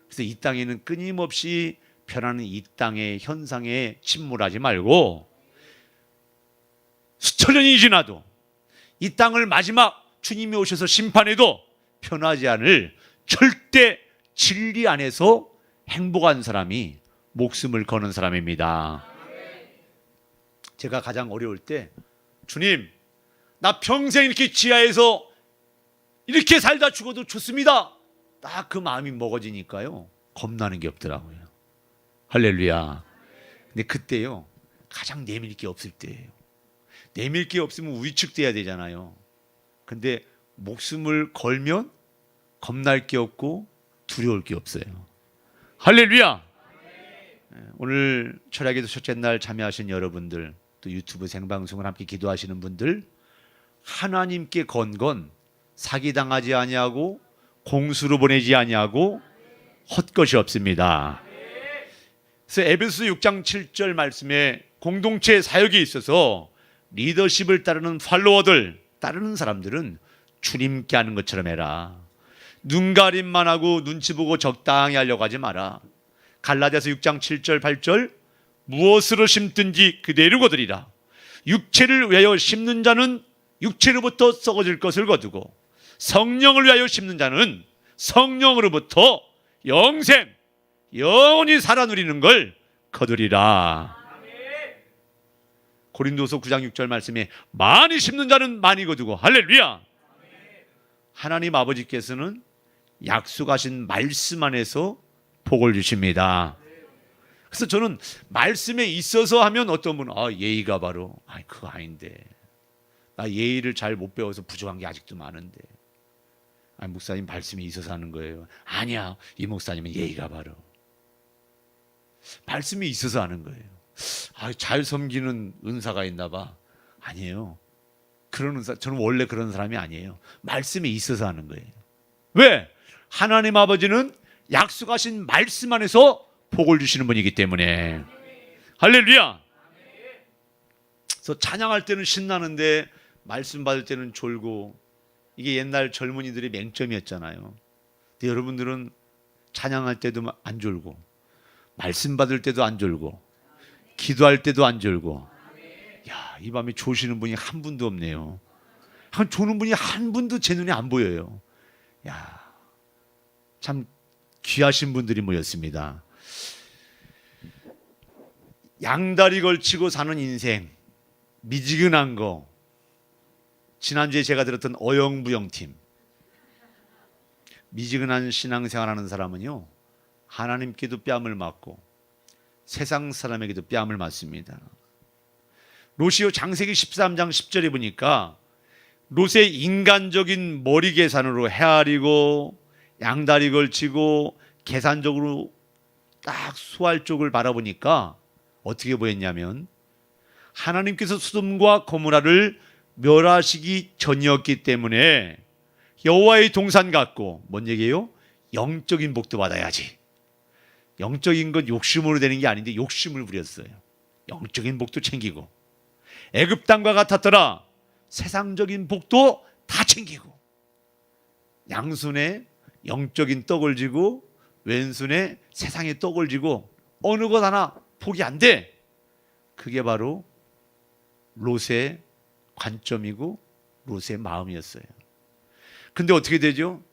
그래서 이 땅에는 끊임없이 변하는 이 땅의 현상에 침몰하지 말고 수천 년이 지나도 이 땅을 마지막 주님이 오셔서 심판해도 변하지 않을 절대 진리 안에서 행복한 사람이 목숨을 거는 사람입니다. 제가 가장 어려울 때 주님, 나 평생 이렇게 지하에서 이렇게 살다 죽어도 좋습니다. 딱 그 마음이 먹어지니까요, 겁나는 게 없더라고요. 할렐루야. 근데 그때요, 가장 내밀 게 없을 때예요. 내밀 게 없으면 위축돼야 되잖아요. 근데 목숨을 걸면 겁날 게 없고 두려울 게 없어요. 할렐루야. 오늘 철야기도 첫째 날 참여하신 여러분들, 또 유튜브 생방송을 함께 기도하시는 분들, 하나님께 건 건 사기당하지 아니하고 공수로 보내지 아니하고 헛것이 없습니다. 그래서 에베소 6장 7절 말씀에 공동체 사역에 있어서 리더십을 따르는 팔로워들, 따르는 사람들은 주님께 하는 것처럼 해라. 눈가림만 하고 눈치 보고 적당히 하려고 하지 마라. 갈라디아서 6장 7절 8절 무엇으로 심든지 그대로 거두리라. 육체를 위하여 심는 자는 육체로부터 썩어질 것을 거두고 성령을 위하여 심는 자는 성령으로부터 영생, 영원히 살아 누리는 걸 거두리라. 고린도서 9장 6절 말씀에 많이 심는 자는 많이 거두고, 할렐루야. 하나님 아버지께서는 약속하신 말씀 안에서 복을 주십니다. 그래서 저는 말씀에 있어서 하면 어떤 분은 예의가 바로 그거 아닌데, 나 예의를 잘 못 배워서 부족한 게 아직도 많은데, 목사님 말씀이 있어서 하는 거예요. 아니야, 이 목사님은 예의가 바로 말씀이 있어서 하는 거예요. 잘 섬기는 은사가 있나 봐. 아니에요. 그런 은사, 저는 원래 그런 사람이 아니에요. 말씀이 있어서 하는 거예요. 왜? 하나님 아버지는 약속하신 말씀 안에서 복을 주시는 분이기 때문에. 할렐루야. 그래서 찬양할 때는 신나는데 말씀 받을 때는 졸고, 이게 옛날 젊은이들의 맹점이었잖아요. 근데 여러분들은 찬양할 때도 안 졸고, 말씀 받을 때도 안 졸고, 기도할 때도 안 졸고. 이 밤에 조시는 분이 한 분도 없네요. 조는 분이 한 분도 제 눈에 안 보여요. 참 귀하신 분들이 모였습니다. 양다리 걸치고 사는 인생, 미지근한 거. 지난주에 제가 들었던 어영부영팀, 미지근한 신앙생활하는 사람은요, 하나님께도 뺨을 맞고 세상 사람에게도 뺨을 맞습니다. 롯이요, 창세기 13장 10절에 보니까 롯의 인간적인 머리 계산으로 헤아리고 양다리 걸치고 계산적으로 딱 수할 쪽을 바라보니까 어떻게 보였냐면, 하나님께서 소돔과 고모라를 멸하시기 전이었기 때문에 여호와의 동산 같고, 뭔 얘기예요? 영적인 복도 받아야지. 영적인 건 욕심으로 되는 게 아닌데 욕심을 부렸어요. 영적인 복도 챙기고, 애굽 땅과 같았더라. 세상적인 복도 다 챙기고, 양손에 영적인 떡을 쥐고 왼손에 세상의 떡을 쥐고 어느 것 하나 포기 안 돼. 그게 바로 롯의 관점이고 롯의 마음이었어요. 근데 어떻게 되죠?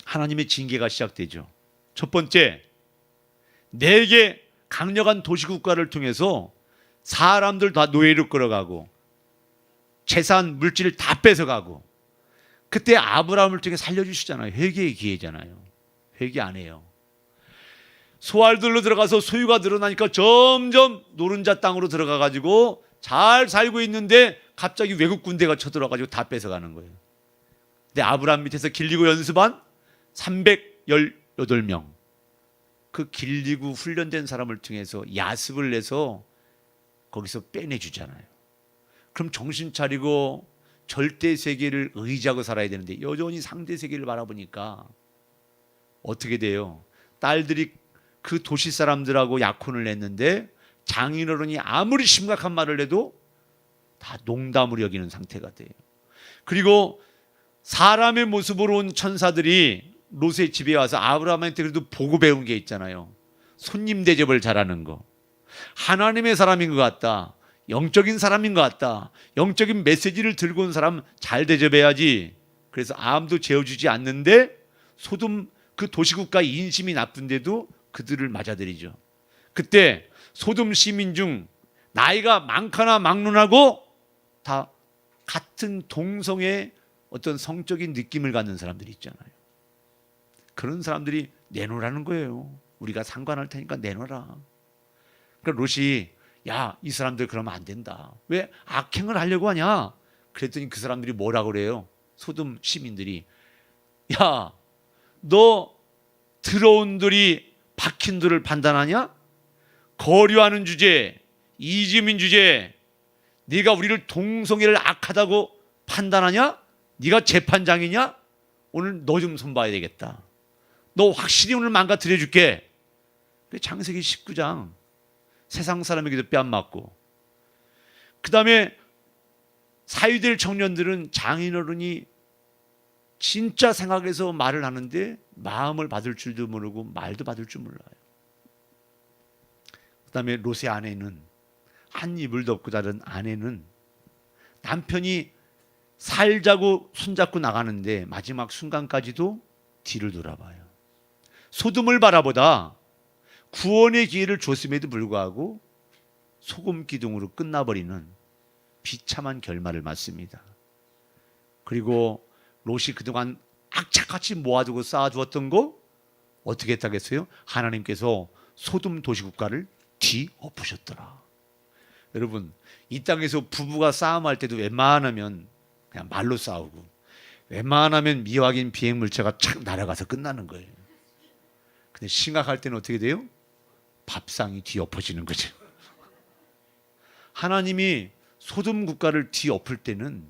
하나님의 징계가 시작되죠. 첫 번째, 4개 강력한 도시국가를 통해서 사람들 다 노예로 끌어가고 재산, 물질을 다 뺏어가고, 그때 아브라함을 통해 살려주시잖아요. 회개의 기회잖아요. 회개 안 해요. 소알들로 들어가서 소유가 늘어나니까 점점 노른자 땅으로 들어가가지고 잘 살고 있는데 갑자기 외국 군대가 쳐들어가지고 다 뺏어가는 거예요. 근데 아브라함 밑에서 길리고 연습한 318명, 그 길리고 훈련된 사람을 통해서 야습을 내서 거기서 빼내주잖아요. 그럼 정신 차리고 절대 세계를 의지하고 살아야 되는데 여전히 상대 세계를 바라보니까 어떻게 돼요? 딸들이 그 도시 사람들하고 약혼을 했는데 장인어른이 아무리 심각한 말을 해도 다 농담으로 여기는 상태가 돼요. 그리고 사람의 모습으로 온 천사들이 롯의 집에 와서 아브라함한테 그래도 보고 배운 게 있잖아요. 손님 대접을 잘하는 거. 하나님의 사람인 것 같다, 영적인 사람인 것 같다, 영적인 메시지를 들고 온 사람 잘 대접해야지. 그래서 아무도 재워주지 않는데 소돔 그 도시국가 인심이 나쁜데도 그들을 맞아들이죠. 그때 소돔 시민 중 나이가 많거나 막론하고 다 같은 동성의 어떤 성적인 느낌을 갖는 사람들이 있잖아요. 그런 사람들이 내놓으라는 거예요. 우리가 상관할 테니까 내놓으라. 그러니까 롯이 이 사람들 그러면 안 된다. 왜 악행을 하려고 하냐? 그랬더니 그 사람들이 뭐라고 그래요? 소돔 시민들이, 너 들어온들이 박힌들을 판단하냐? 거류하는 주제, 이주민 주제, 네가 우리를 동성애를 악하다고 판단하냐? 네가 재판장이냐? 오늘 너 좀 손봐야 되겠다. 너 확실히 오늘 망가뜨려 줄게. 창세기 19장 세상 사람에게도 뺨 맞고, 그 다음에 사유될 청년들은 장인어른이 진짜 생각해서 말을 하는데 마음을 받을 줄도 모르고 말도 받을 줄 몰라요. 그 다음에 롯의 아내는, 한 이불 덮고 자는 아내는 남편이 살자고 손잡고 나가는데 마지막 순간까지도 뒤를 돌아봐요. 소돔을 바라보다 구원의 기회를 줬음에도 불구하고 소금 기둥으로 끝나버리는 비참한 결말을 맞습니다. 그리고 롯이 그동안 악착같이 모아두고 쌓아두었던 거 어떻게 했다겠어요? 하나님께서 소돔 도시국가를 뒤엎으셨더라. 여러분, 이 땅에서 부부가 싸움할 때도 웬만하면 그냥 말로 싸우고 웬만하면 미확인 비행물체가 착 날아가서 끝나는 거예요. 근데 심각할 때는 어떻게 돼요? 밥상이 뒤엎어지는 거죠. 하나님이 소돔 국가를 뒤엎을 때는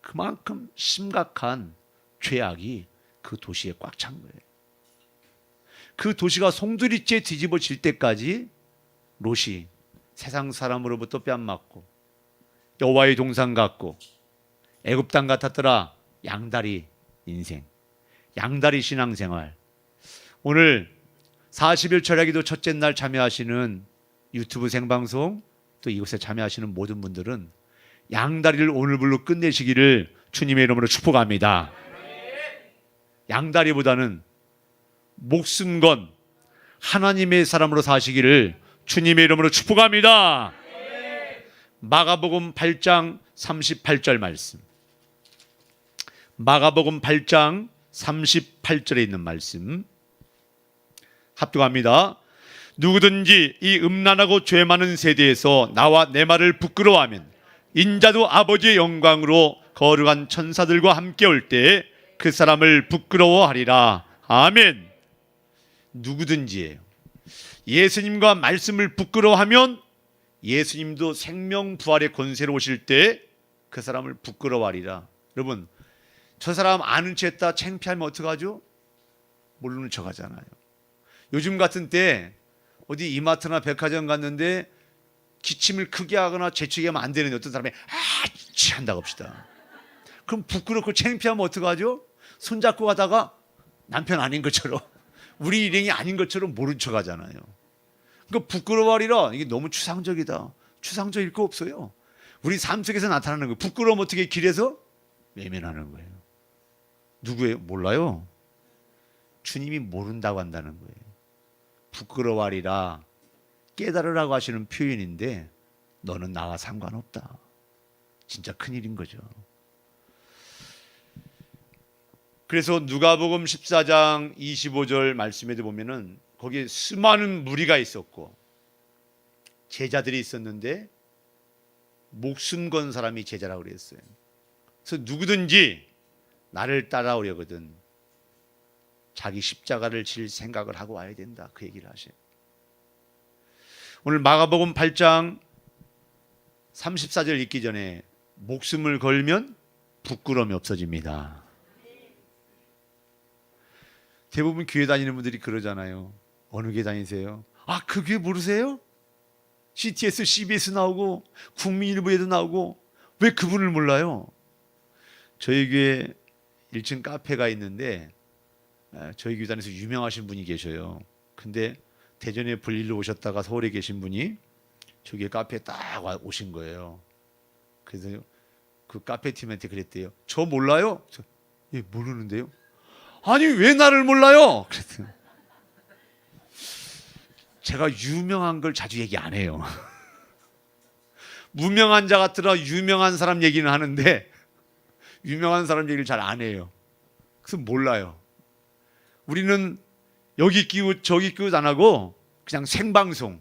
그만큼 심각한 죄악이 그 도시에 꽉 찬 거예요. 그 도시가 송두리째 뒤집어질 때까지 롯이 세상 사람으로부터 뺨맞고 여호와의 동상 같고 애굽 땅 같았더라. 양다리 인생, 양다리 신앙생활. 오늘 40일 철야기도 첫째 날 참여하시는 유튜브 생방송 또 이곳에 참여하시는 모든 분들은 양다리를 오늘불로 끝내시기를 주님의 이름으로 축복합니다. 양다리보다는 목숨 건 하나님의 사람으로 사시기를 주님의 이름으로 축복합니다. 마가복음 8장 38절 말씀. 마가복음 8장 38절에 있는 말씀 합독합니다. 누구든지 이 음란하고 죄 많은 세대에서 나와 내 말을 부끄러워하면 인자도 아버지의 영광으로 거룩한 천사들과 함께 올 때 그 사람을 부끄러워하리라. 아멘. 누구든지예요. 예수님과 말씀을 부끄러워하면 예수님도 생명 부활의 권세로 오실 때 그 사람을 부끄러워하리라. 여러분, 저 사람 아는 체 했다 창피하면 어떡하죠? 모르는 척 하잖아요. 요즘 같은 때 어디 이마트나 백화점 갔는데 기침을 크게 하거나 재채기하면 안 되는데 어떤 사람이 아치 한다고 합시다. 그럼 부끄럽고 창피하면 어떡하죠? 손잡고 가다가 남편 아닌 것처럼 우리 일행이 아닌 것처럼 모른 척 하잖아요. 그러니까 부끄러워하리라. 이게 너무 추상적이다. 추상적일 거 없어요. 우리 삶 속에서 나타나는 거예요. 부끄러우면 어떻게 길에서 외면하는 거예요. 누구예요? 몰라요. 주님이 모른다고 한다는 거예요. 부끄러워하리라. 깨달으라고 하시는 표현인데 너는 나와 상관없다. 진짜 큰일인 거죠. 그래서 누가복음 14장 25절 말씀에도 보면은 거기에 수많은 무리가 있었고 제자들이 있었는데 목숨 건 사람이 제자라고 그랬어요. 그래서 누구든지 나를 따라오려거든 자기 십자가를 질 생각을 하고 와야 된다. 그 얘기를 하셔요. 오늘 마가복음 8장 34절 읽기 전에 목숨을 걸면 부끄러움이 없어집니다. 대부분 교회 다니는 분들이 그러잖아요. 어느 교회 다니세요? 아, 그 교회 모르세요? CTS, CBS 나오고 국민일보에도 나오고 왜 그분을 몰라요? 저희 교회 1층 카페가 있는데 저희 교회 다니면서 유명하신 분이 계셔요. 근데 대전에 볼일로 오셨다가 서울에 계신 분이 저기 카페에 딱 오신 거예요. 그래서 그 카페 팀한테 그랬대요. 저 몰라요? 예, 모르는데요. 아니 왜 나를 몰라요? 그랬더니 제가 유명한 걸 자주 얘기 안 해요. 무명한 자 같더라 유명한 사람 얘기는 하는데 유명한 사람 얘기를 잘 안 해요. 그래서 몰라요. 우리는 여기 끼고 저기 끼고 안 하고 그냥 생방송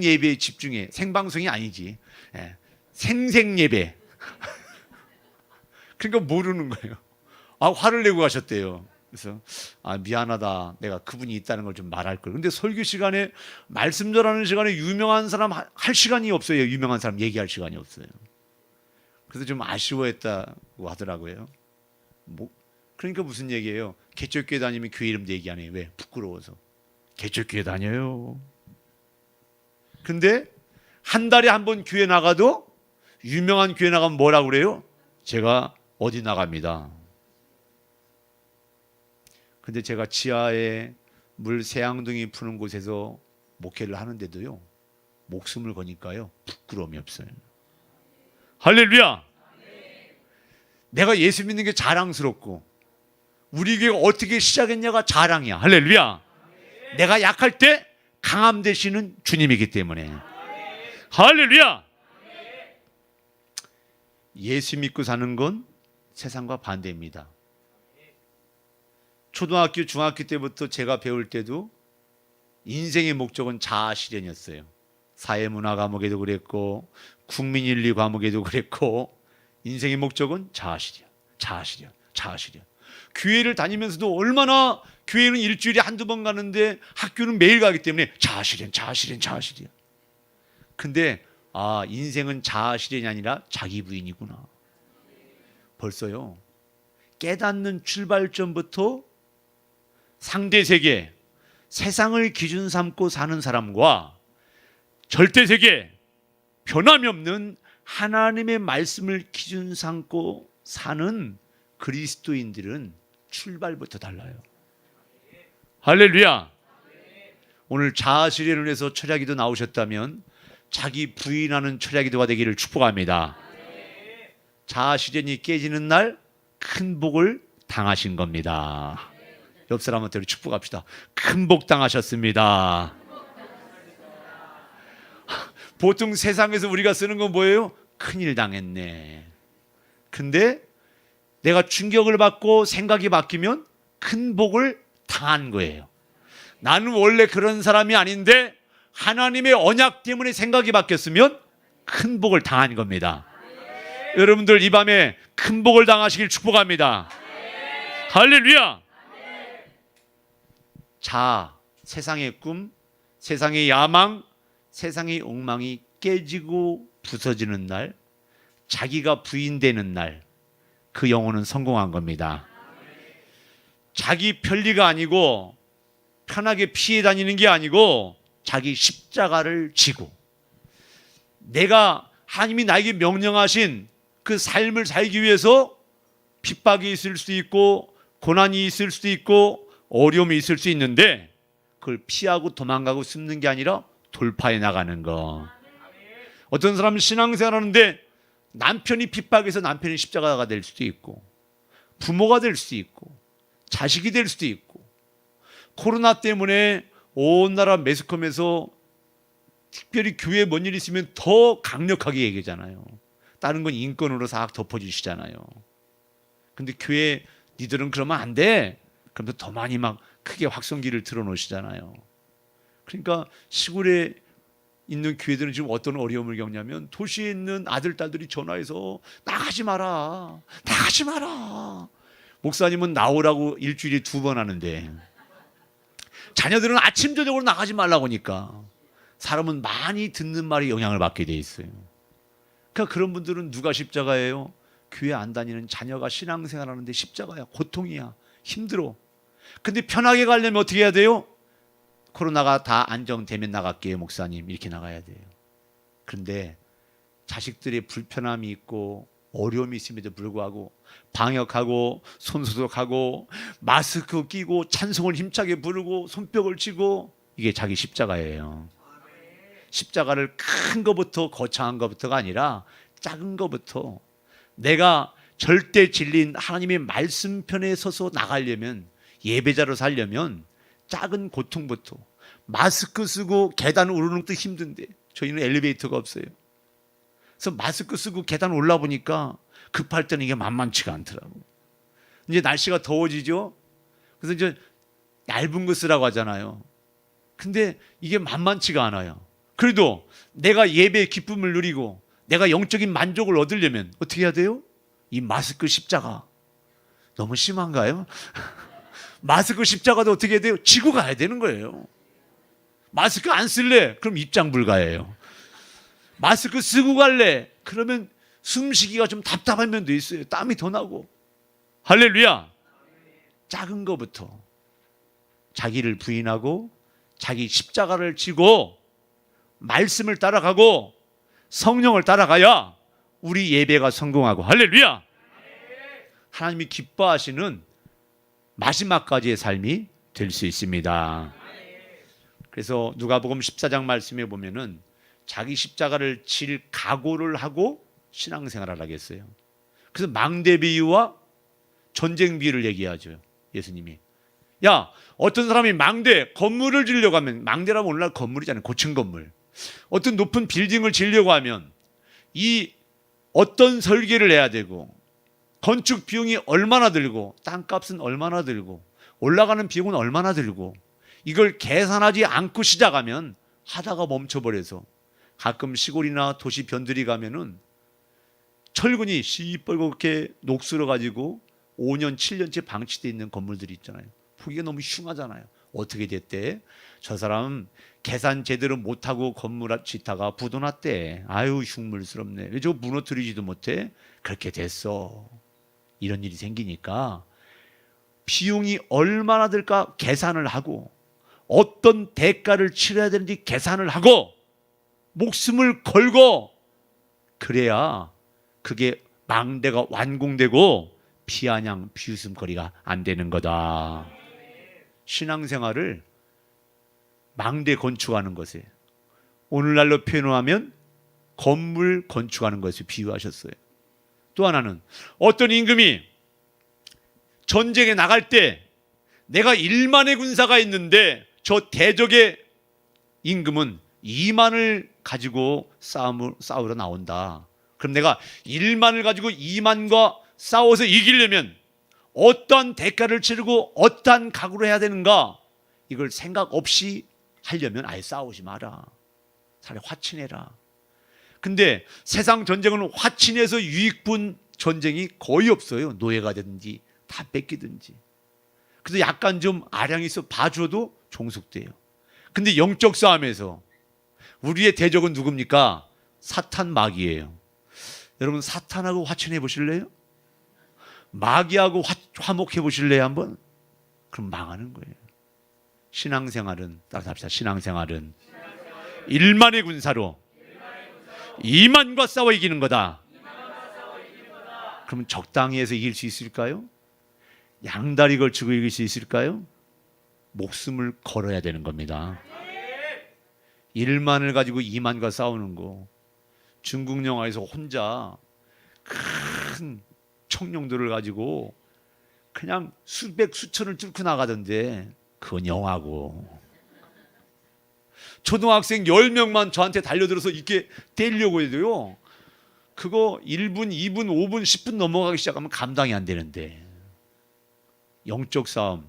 예배에 집중해. 생방송이 아니지. 생생 예배. 그러니까 모르는 거예요. 아, 화를 내고 가셨대요. 그래서 미안하다. 내가 그분이 있다는 걸 좀 말할 걸. 근데 설교 시간에 말씀 전하는 시간에 유명한 사람 할 시간이 없어요. 유명한 사람 얘기할 시간이 없어요. 그래서 좀 아쉬워했다고 하더라고요. 그러니까 무슨 얘기예요? 개척교회 다니면 교회 이름도 얘기 안 해요. 왜? 부끄러워서. 개척교회 다녀요. 근데 한 달에 한 번 교회 나가도 유명한 교회 나가면 뭐라고 그래요? 제가 어디 나갑니다. 근데 제가 지하에 물 새앙둥이 푸는 곳에서 목회를 하는데도요 목숨을 거니까요 부끄러움이 없어요. 할렐루야. 내가 예수 믿는 게 자랑스럽고 우리 교회가 어떻게 시작했냐가 자랑이야. 할렐루야. 내가 약할 때 강함 되시는 주님이기 때문에. 할렐루야. 예수 믿고 사는 건 세상과 반대입니다. 초등학교, 중학교 때부터 제가 배울 때도 인생의 목적은 자아 실현이었어요. 사회문화 과목에도 그랬고 국민윤리 과목에도 그랬고 인생의 목적은 자아 실현, 자아 실현, 자아 실현. 교회를 다니면서도 얼마나 교회는 일주일에 한두 번 가는데 학교는 매일 가기 때문에 자아 실현, 자아 실현, 자아 실현. 근데 인생은 자아 실현이 아니라 자기 부인이구나. 벌써요. 깨닫는 출발점부터 상대 세계, 세상을 기준 삼고 사는 사람과 절대 세계, 변함이 없는 하나님의 말씀을 기준 삼고 사는 그리스도인들은 출발부터 달라요. 할렐루야. 오늘 자아 실현을 위해서 철야기도 나오셨다면 자기 부인하는 철야기도가 되기를 축복합니다. 자아 실현이 깨지는 날 큰 복을 당하신 겁니다. 옆 사람한테 우리 축복합시다. 큰 복 당하셨습니다. 보통 세상에서 우리가 쓰는 건 뭐예요? 큰일 당했네. 근데 내가 충격을 받고 생각이 바뀌면 큰 복을 당한 거예요. 나는 원래 그런 사람이 아닌데 하나님의 언약 때문에 생각이 바뀌었으면 큰 복을 당한 겁니다. 여러분들 이 밤에 큰 복을 당하시길 축복합니다. 할렐루야. 자, 세상의 꿈, 세상의 야망, 세상의 엉망이 깨지고 부서지는 날, 자기가 부인되는 날, 그 영혼은 성공한 겁니다. 자기 편리가 아니고 편하게 피해 다니는 게 아니고 자기 십자가를 지고 내가 하나님이 나에게 명령하신 그 삶을 살기 위해서 핍박이 있을 수도 있고 고난이 있을 수도 있고 어려움이 있을 수 있는데 그걸 피하고 도망가고 숨는 게 아니라 돌파해 나가는 거. 어떤 사람은 신앙생활 하는데 남편이 핍박해서 남편이 십자가가 될 수도 있고 부모가 될 수도 있고 자식이 될 수도 있고 코로나 때문에 온 나라 매스컴에서 특별히 교회에 뭔 일 있으면 더 강력하게 얘기하잖아요. 다른 건 인권으로 싹 덮어주시잖아요. 근데 교회 니들은 그러면 안 돼. 그러면서 더 많이 막 크게 확성기를 틀어놓으시잖아요. 그러니까 시골에 있는 교회들은 지금 어떤 어려움을 겪냐면 도시에 있는 아들, 딸들이 전화해서 나가지 마라. 나가지 마라. 목사님은 나오라고 일주일에 2번 하는데 자녀들은 아침, 저녁으로 나가지 말라고 하니까 사람은 많이 듣는 말에 영향을 받게 돼 있어요. 그러니까 그런 분들은 누가 십자가예요? 교회 안 다니는 자녀가 신앙생활하는데 십자가야. 고통이야. 힘들어. 근데 편하게 가려면 어떻게 해야 돼요? 코로나가 다 안정되면 나갈게요, 목사님. 이렇게 나가야 돼요. 그런데 자식들의 불편함이 있고 어려움이 있음에도 불구하고 방역하고 손소독하고 마스크 끼고 찬송을 힘차게 부르고 손뼉을 치고 이게 자기 십자가예요. 십자가를 큰 것부터 거창한 것부터가 아니라 작은 것부터 내가 절대 진리인 하나님의 말씀편에 서서 나가려면 예배자로 살려면 작은 고통부터 마스크 쓰고 계단 오르는 것도 힘든데 저희는 엘리베이터가 없어요. 그래서 마스크 쓰고 계단 올라보니까 급할 때는 이게 만만치가 않더라고요. 이제 날씨가 더워지죠. 그래서 이제 얇은 거 쓰라고 하잖아요. 근데 이게 만만치가 않아요. 그래도 내가 예배의 기쁨을 누리고 내가 영적인 만족을 얻으려면 어떻게 해야 돼요? 이 마스크 십자가 너무 심한가요? 마스크 십자가도 어떻게 해야 돼요? 지고 가야 되는 거예요. 마스크 안 쓸래? 그럼 입장 불가예요. 마스크 쓰고 갈래? 그러면 숨쉬기가 좀 답답한 면도 있어요. 땀이 더 나고. 할렐루야. 작은 거부터 자기를 부인하고 자기 십자가를 지고 말씀을 따라가고 성령을 따라가야 우리 예배가 성공하고. 할렐루야. 하나님이 기뻐하시는 마지막까지의 삶이 될 수 있습니다. 그래서 누가복음 14장 말씀에 보면은 자기 십자가를 질 각오를 하고 신앙생활을 하겠어요. 그래서 망대 비유와 전쟁 비유를 얘기하죠. 예수님이. 야, 어떤 사람이 망대, 건물을 지으려고 하면, 망대라면 오늘날 건물이잖아요. 고층 건물. 어떤 높은 빌딩을 지으려고 하면 이 어떤 설계를 해야 되고, 건축 비용이 얼마나 들고, 땅값은 얼마나 들고, 올라가는 비용은 얼마나 들고, 이걸 계산하지 않고 시작하면 하다가 멈춰버려서, 가끔 시골이나 도시 변들이 가면은 철근이 시뻘겋게 녹슬어 가지고 5년 7년째 방치되어 있는 건물들이 있잖아요. 보기가 너무 흉하잖아요. 어떻게 됐대? 저 사람 계산 제대로 못하고 건물 짓다가 부도 났대. 아유, 흉물스럽네. 왜 저거 무너뜨리지도 못해? 그렇게 됐어. 이런 일이 생기니까 비용이 얼마나 들까 계산을 하고, 어떤 대가를 치러야 되는지 계산을 하고, 목숨을 걸고, 그래야 그게 망대가 완공되고 피아냥 비웃음거리가 안 되는 거다. 신앙생활을 망대 건축하는 것에, 오늘날로 표현하면 건물 건축하는 것에 비유하셨어요. 또 하나는 어떤 임금이 전쟁에 나갈 때 내가 1만의 군사가 있는데 저 대적의 임금은 2만을 가지고 싸우러 나온다. 그럼 내가 1만을 가지고 2만과 싸워서 이기려면 어떠한 대가를 치르고 어떠한 각오를 해야 되는가? 이걸 생각 없이 하려면 아예 싸우지 마라. 차라리 화친해라. 근데 세상 전쟁은 화친해서 유익 본 전쟁이 거의 없어요. 노예가 되든지 다 뺏기든지. 그래서 약간 좀 아량이 있어 봐줘도 종속돼요. 근데 영적 싸움에서 우리의 대적은 누굽니까? 사탄 마귀예요. 여러분, 사탄하고 화친해 보실래요? 마귀하고 화목해 보실래요 한번? 그럼 망하는 거예요. 신앙생활은, 따라서 합시다. 신앙생활은 1만의 군사로 2만과 싸워 이기는 거다. 그러면 적당히 해서 이길 수 있을까요? 양다리 걸치고 이길 수 있을까요? 목숨을 걸어야 되는 겁니다. 1만을 가지고 2만과 싸우는 거, 중국 영화에서 혼자 큰 청룡들을 가지고 그냥 수백 수천을 뚫고 나가던데, 그건 영화고, 초등학생 10명만 저한테 달려들어서 이렇게 때리려고 해도요, 그거 1분, 2분, 5분, 10분 넘어가기 시작하면 감당이 안 되는데, 영적 싸움,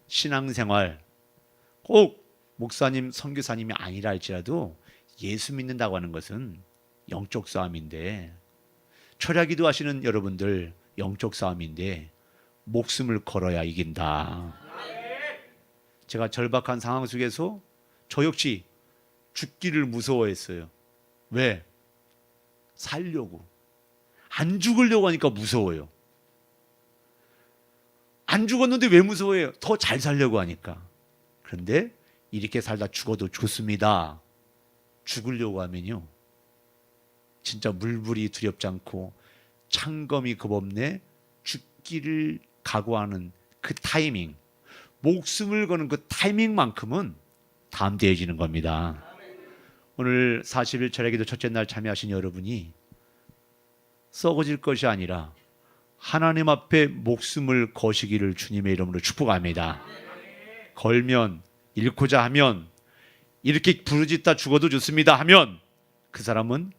신앙생활, 꼭 목사님, 선교사님이 아니라 할지라도 예수 믿는다고 하는 것은 영적 싸움인데, 철야기도 하시는 여러분들 영적 싸움인데 목숨을 걸어야 이긴다. 제가 절박한 상황 속에서 저 역시 죽기를 무서워했어요. 왜? 살려고. 안 죽으려고 하니까 무서워요. 안 죽었는데 왜 무서워해요? 더 잘 살려고 하니까. 그런데 이렇게 살다 죽어도 좋습니다. 죽으려고 하면요, 진짜 물불이 두렵지 않고 창검이 겁없네 죽기를 각오하는 그 타이밍, 목숨을 거는 그 타이밍만큼은 담대해지는 겁니다. 오늘 40일 철야기도 첫째 날 참여하신 여러분이 썩어질 것이 아니라 하나님 앞에 목숨을 거시기를 주님의 이름으로 축복합니다. 걸면, 잃고자 하면, 이렇게 부르짖다 죽어도 좋습니다 하면 그 사람은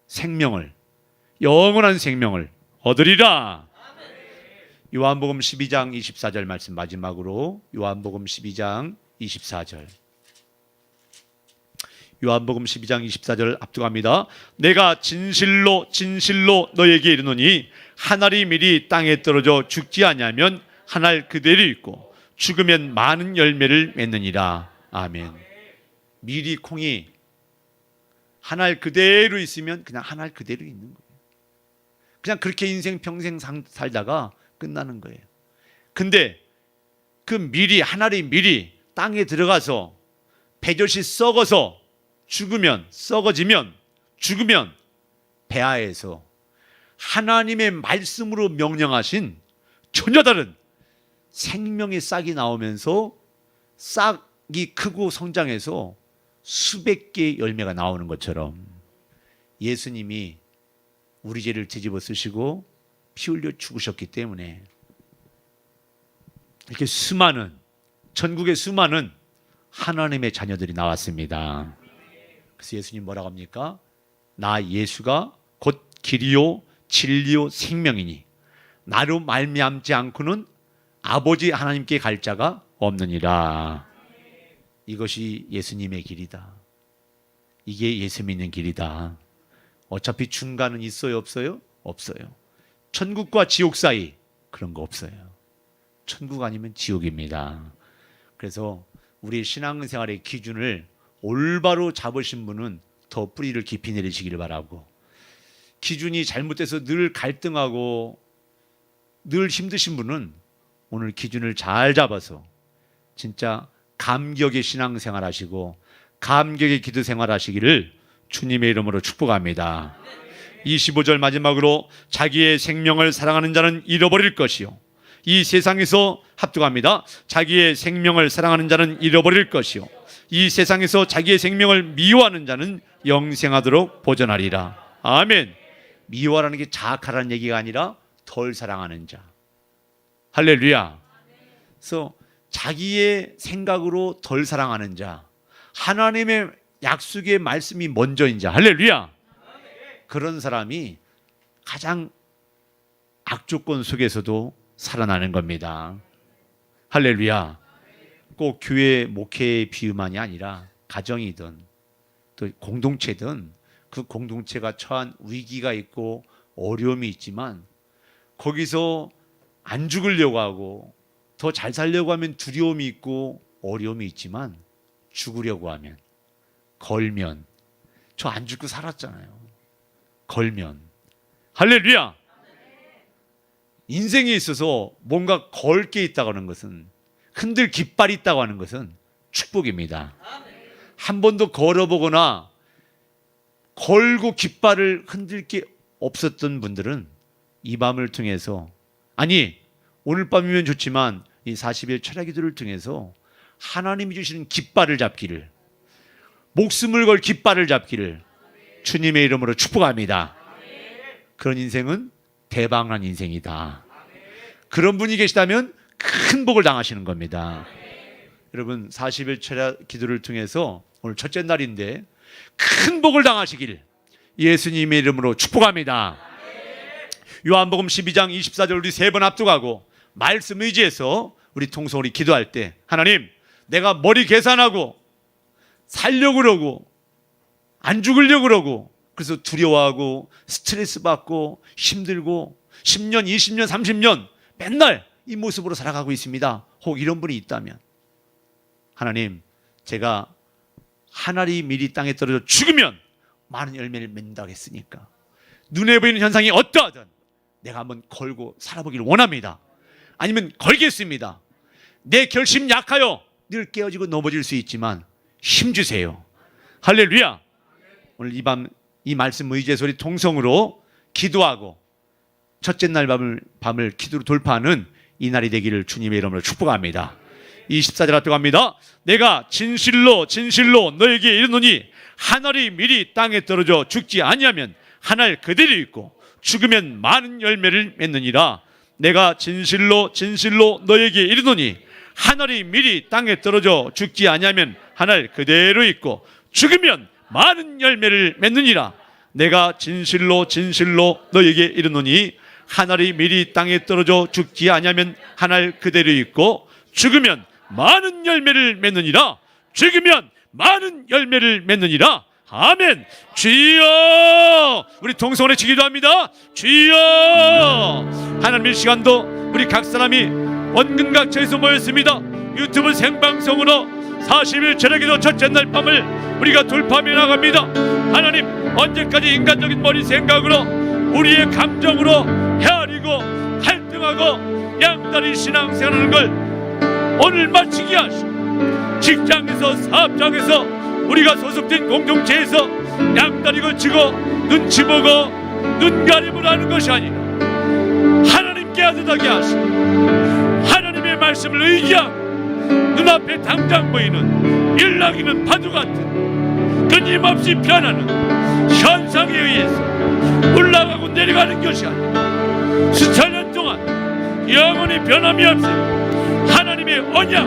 생명을, 영원한 생명을 얻으리라. 요한복음 12장 24절 말씀 마지막으로, 요한복음 12장 24절, 요한복음 12장 24절 압축합니다. 내가 진실로 진실로 너에게 이르노니 한 알이 미리 땅에 떨어져 죽지 아니하면 한 알 그대로 있고 죽으면 많은 열매를 맺느니라. 아멘. 미리 콩이 한 알 그대로 있으면 그냥 한 알 그대로 있는 거예요. 그냥 그렇게 인생 평생 살다가 끝나는 거예요. 근데 그 미리, 한 알이 미리 땅에 들어가서 배젖이 썩어서 죽으면, 썩어지면, 죽으면 배아에서 하나님의 말씀으로 명령하신 전혀 다른 생명의 싹이 나오면서 싹이 크고 성장해서 수백 개의 열매가 나오는 것처럼 예수님이 우리 죄를 뒤집어 쓰시고 피 흘려 죽으셨기 때문에 이렇게 천국의 수많은 하나님의 자녀들이 나왔습니다. 그래서 예수님 뭐라고 합니까? 나 예수가 곧 길이요 진리요 생명이니 나로 말미암지 않고는 아버지 하나님께 갈 자가 없느니라. 이것이 예수님의 길이다. 이게 예수 믿는 길이다. 어차피 중간은 있어요, 없어요? 없어요. 천국과 지옥 사이 그런 거 없어요. 천국 아니면 지옥입니다. 그래서 우리 신앙생활의 기준을 올바로 잡으신 분은 더 뿌리를 깊이 내리시기를 바라고, 기준이 잘못돼서 늘 갈등하고 늘 힘드신 분은 오늘 기준을 잘 잡아서 진짜 감격의 신앙생활 하시고 감격의 기도생활 하시기를 주님의 이름으로 축복합니다. 25절 마지막으로 자기의 생명을 사랑하는 자는 잃어버릴 것이요, 이 세상에서 합독합니다. 자기의 생명을 사랑하는 자는 잃어버릴 것이요, 이 세상에서 자기의 생명을 미워하는 자는 영생하도록 보존하리라. 아멘. 미워하라는 게 자학하라는 얘기가 아니라 덜 사랑하는 자. 할렐루야. 그래서 자기의 생각으로 덜 사랑하는 자, 하나님의 약속의 말씀이 먼저인 자. 할렐루야. 그런 사람이 가장 악조건 속에서도 살아나는 겁니다. 할렐루야. 꼭 교회 목회의 비유만이 아니라 가정이든 또 공동체든 그 공동체가 처한 위기가 있고 어려움이 있지만 거기서 안 죽으려고 하고 더 잘 살려고 하면 두려움이 있고 어려움이 있지만 죽으려고 하면, 걸면, 저 안 죽고 살았잖아요. 걸면, 할렐루야. 인생에 있어서 뭔가 걸 게 있다고 하는 것은, 흔들 깃발이 있다고 하는 것은 축복입니다. 한 번도 걸어보거나 걸고 깃발을 흔들 게 없었던 분들은 이 밤을 통해서, 아니 오늘 밤이면 좋지만 이 40일 철야 기도를 통해서 하나님이 주시는 깃발을 잡기를, 목숨을 걸 깃발을 잡기를 주님의 이름으로 축복합니다. 그런 인생은 대박난 인생이다. 그런 분이 계시다면 큰 복을 당하시는 겁니다. 여러분 40일 철야 기도를 통해서 오늘 첫째 날인데 큰 복을 당하시길 예수님의 이름으로 축복합니다. 요한복음 12장 24절 우리 3번 합독하고 말씀 의지해서 우리 통성으로 기도할 때, 하나님 내가 머리 계산하고 살려고 그러고 안 죽으려고 그러고 그래서 두려워하고 스트레스 받고 힘들고 10년 20년 30년 맨날 이 모습으로 살아가고 있습니다. 혹 이런 분이 있다면, 하나님 제가 한 알이 미리 땅에 떨어져 죽으면 많은 열매를 맺는다고 했으니까 눈에 보이는 현상이 어떠하든 내가 한번 걸고 살아보기를 원합니다. 아니면 걸겠습니다. 내 결심 약하여 늘 깨어지고 넘어질 수 있지만 힘주세요. 할렐루야. 오늘 이 밤 이 말씀 의지해서 우리 통성으로 기도하고 첫째 날 밤을 기도로 돌파하는 이 날이 되기를 주님의 이름으로 축복합니다. 24절 합독합니다. 내가 진실로 진실로 너에게 이르노니 한 알이 미리 땅에 떨어져 죽지 아니하면 한 알 그대로 있고 죽으면 많은 열매를 맺느니라. 내가 진실로 진실로 너에게 이르노니 한 알이 미리 땅에 떨어져 죽지 아니하면 한 알 그대로 있고 죽으면 많은 열매를 맺느니라. 내가 진실로 진실로 너에게 이르노니 한 알이 미리 땅에 떨어져 죽지 아니하면 한 알 그대로 있고 죽으면 많은 열매를 맺느니라. 죽으면 많은 열매를 맺느니라. 아멘. 주여, 우리 동성원에 기도합니다. 주여. 하나님, 이 시간도 우리 각 사람이 원근각처에서 모였습니다. 유튜브 생방송으로 40일 철야기도 첫째 날 밤을 우리가 돌파하며 나갑니다. 하나님, 언제까지 인간적인 머리 생각으로 우리의 감정으로 헤아리고 갈등하고 양다리 신앙생활하는 걸 오늘 마치게 하시고, 직장에서 사업장에서 우리가 소속된 공동체에서 양다리 걸치고 눈치 보고 눈가림을 하는 것이 아니라 하나님께 아드하게 하시고 하나님의 말씀을 의지하고 눈앞에 당장 보이는 일락이는 파도 같은 끊임없이 변하는 현상에 의해서 올라가고 내려가는 것이 아니라 수천 년 동안 영원히 변함이 없어요. 하나님의 언약,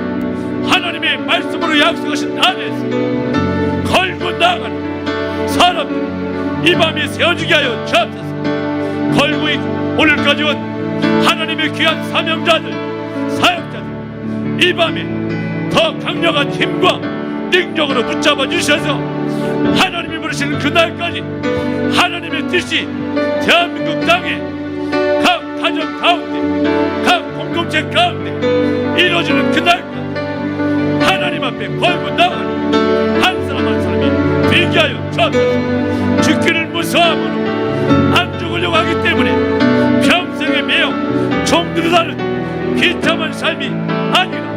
하나님의 말씀으로 약속하신 안에서 걸고 나가는 사람들 이 밤에 세워지게 하여 주옵소서. 걸고 오늘까지 온 하나님의 귀한 사명자들, 사역자들 이 밤에 더 강력한 힘과 능력으로 붙잡아 주셔서 하나님이 부르시는 그날까지 하나님의 뜻이 대한민국 땅에 각 가정 가운데, 각 공동체 가운데 이루어지는 그날까지 하나님 앞에 걸고 나가는 한 사람 한 사람이 되게 하여 주옵소서. 죽기를 무서워함으로 안 죽으려고 하기 때문에 평생에 매여 종들어다는 비참한 삶이 아니라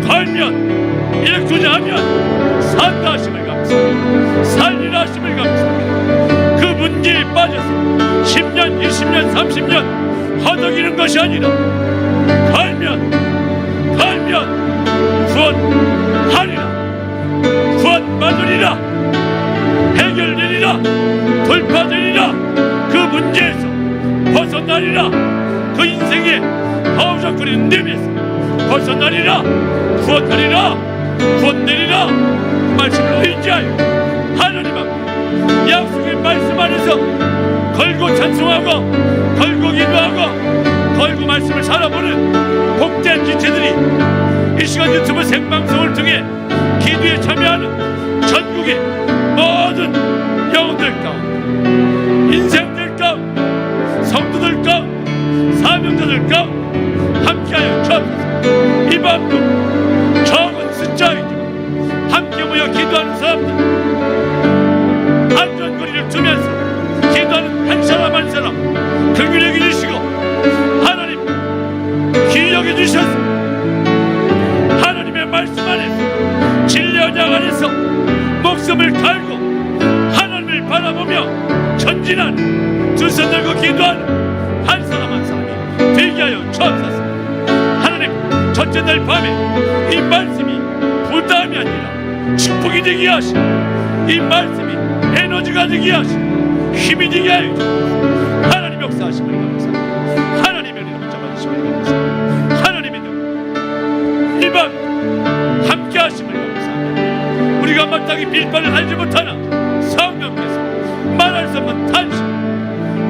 걸면 일구자 하면 산다 하심을 감사합니다. 살리라 하심을 감사합니다. 그 문제에 빠져서 10년 20년 30년 허덕이는 것이 아니라 걸면 구원하리라, 구원받으리라, 해결되리라, 돌파되리라, 그 문제에서 벗어나리라, 그 인생의 허우적거리는 댐에서 벗어나리라, 구원하리라, 구원되리라. 그 말씀을 의지하여 하나님 앞에 약속의 말씀 안에서 걸고 찬송하고 걸고 기도하고 걸고 말씀을 살아보는 복된 지체들이 이 시간 유튜브 생방송을 통해 기도에 참여하는 전국의 모든 영혼들 가운데, 인생들 가운데, 성도들 가운데, 사명자들 가운데 함께하여 주옵소서. 이 밤도 적은 숫자이지만 함께 모여 기도하는 사람들, 안전거리를 두면서 기도하는 한 사람 한 사람 긍휼히 여기시고 하나님 귀히 여겨주셔서 하나님의 말씀 안에서 진리 언약 안에서 목숨을 걸고 하나님을 바라보며 전진하는, 두 손 들고 기도하는 한 사람 한 사람이 되게 하여 주옵소서. 하나님, 첫째 날 밤에 이 말씀이 부담이 아니라 축복이 되게 하시고, 이 말씀이 에너지가 되게 하시고 힘이 되게 하여 주옵소서. 하나님 역사하심을 감사합니다. 하나님의 은혜로 붙잡아주심을 감사합니다. 하나님의 늘 이 밤 함께 하심을 감사합니다. 우리가 마땅히 빌바를 알지 못하나 성령께서 말할 수 없는 탄식,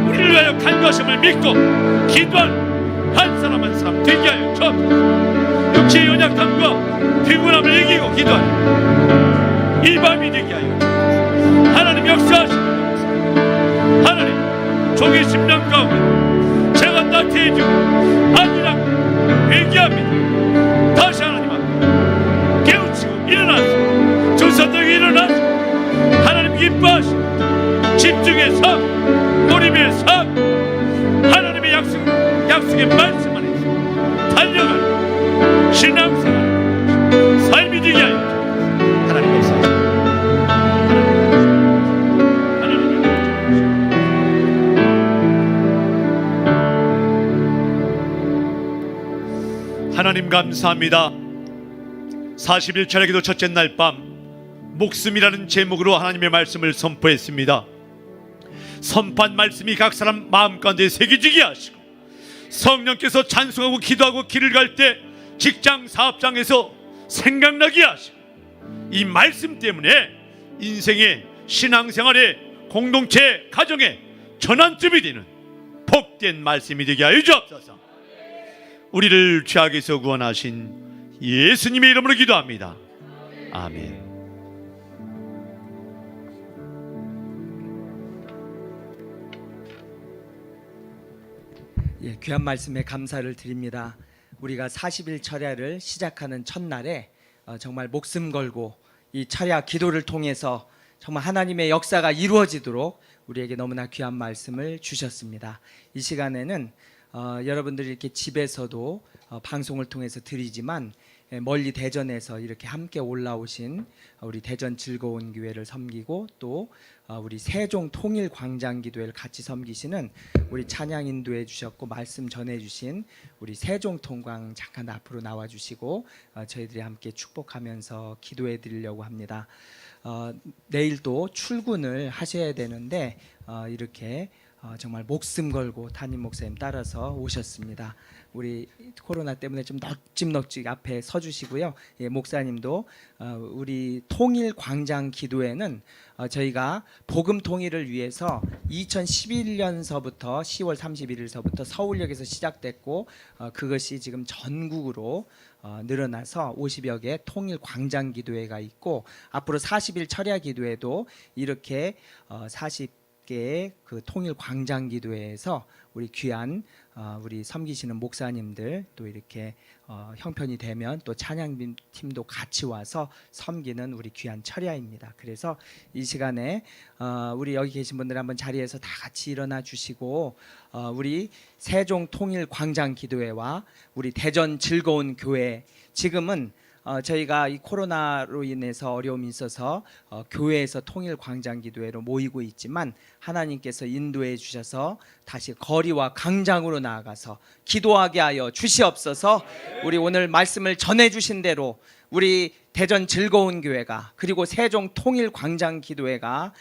우리를 위하여 간구하심을 믿고 기도하는 한 사람 한 사람 되게 하여 주옵소서. 육체의 연약함과 피곤함을 이기고 기도하는 이 밤이 되게 하여 주옵소서. 하나님 역사하심을 감사합니다. 하나님, 종의 심령 가운데 제가 나태해지고 안일하고 회개합니다. 다시 하나님 앞에 깨우치고 일어나서 조선들에게 일어나서 하나님 기뻐하시고 집중의 삶, 몰입의 삶, 하나님의 약속의 말씀 안에서 달려가는 신앙생활 삶이 되게 하여 주옵소서. 하나님 역사하시고 하나님 감사합니다. 41차례 기도 첫째 날 밤 목숨이라는 제목으로 하나님의 말씀을 선포했습니다. 선포한 말씀이 각 사람 마음 가운데 새겨지게 하시고, 성령께서 찬송하고 기도하고 길을 갈 때 직장 사업장에서 생각나게 하시고, 이 말씀 때문에 인생의 신앙생활의 공동체 가정의 전환점이 되는 복된 말씀이 되게 하여 주옵소서. 우리를 죄악에서 구원하신 예수님의 이름으로 기도합니다. 아멘. 예, 귀한 말씀에 감사를 드립니다. 우리가 40일 철야를 시작하는 첫날에 정말 목숨 걸고 이 철야 기도를 통해서 정말 하나님의 역사가 이루어지도록 우리에게 너무나 귀한 말씀을 주셨습니다. 이 시간에는 여러분들이 이렇게 집에서도 방송을 통해서 드리지만 멀리 대전에서 이렇게 함께 올라오신 우리 대전 즐거운 교회를 섬기고 또 우리 세종 통일 광장 기도회를 같이 섬기시는 우리 찬양 인도해 주셨고 말씀 전해 주신 우리 세종 통광 잠깐 앞으로 나와 주시고 저희들이 함께 축복하면서 기도해 드리려고 합니다. 내일 또 출근을 하셔야 되는데 이렇게 정말 목숨 걸고 담임 목사님 따라서 오셨습니다. 우리 코로나 때문에 좀 널찍널찍 앞에 서주시고요. 예, 목사님도 우리 통일 광장 기도회는 저희가 복음 통일을 위해서 2011년서부터 10월 31일서부터 서울역에서 시작됐고 그것이 지금 전국으로 늘어나서 50여 개 통일 광장 기도회가 있고 앞으로 40일 철야 기도회도 이렇게 40개의 그 통일 광장 기도회에서 우리 귀한 우리 섬기시는 목사님들 또 이렇게 형편이 되면 또 찬양팀도 같이 와서 섬기는 우리 귀한 철야입니다. 그래서 이 시간에 우리 여기 계신 분들 한번 자리에서 다 같이 일어나 주시고 우리 세종 통일 광장 기도회와 우리 대전 즐거운 교회 지금은 저희가 이 코로나로 인해서 어려움이 있어서 교회에서 통일 광장 기도회로 모이고 있지만 하나님께서 인도해 주셔서 다시 거리와 광장으로 나아가서 기도하게 하여 주시옵소서. 우리 오늘 말씀을 전해 주신 대로 우리 대전 즐거운 교회가 그리고 세종 통일 광장 기도회가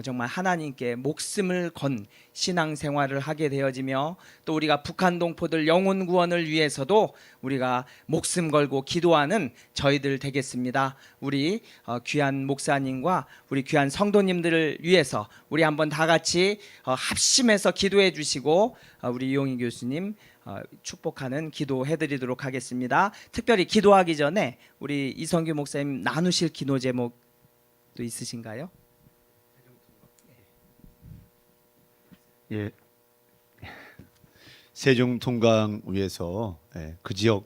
정말 하나님께 목숨을 건 신앙생활을 하게 되어지며 또 우리가 북한 동포들 영혼 구원을 위해서도 우리가 목숨 걸고 기도하는 저희들 되겠습니다. 우리 귀한 목사님과 우리 귀한 성도님들을 위해서 우리 한번 다 같이 합심해서 기도해 주시고 우리 이용희 교수님 축복하는 기도해 드리도록 하겠습니다. 특별히 기도하기 전에 우리 이성규 목사님 나누실 기도 제목도 있으신가요? 예, 세종 통강 위에서 그 지역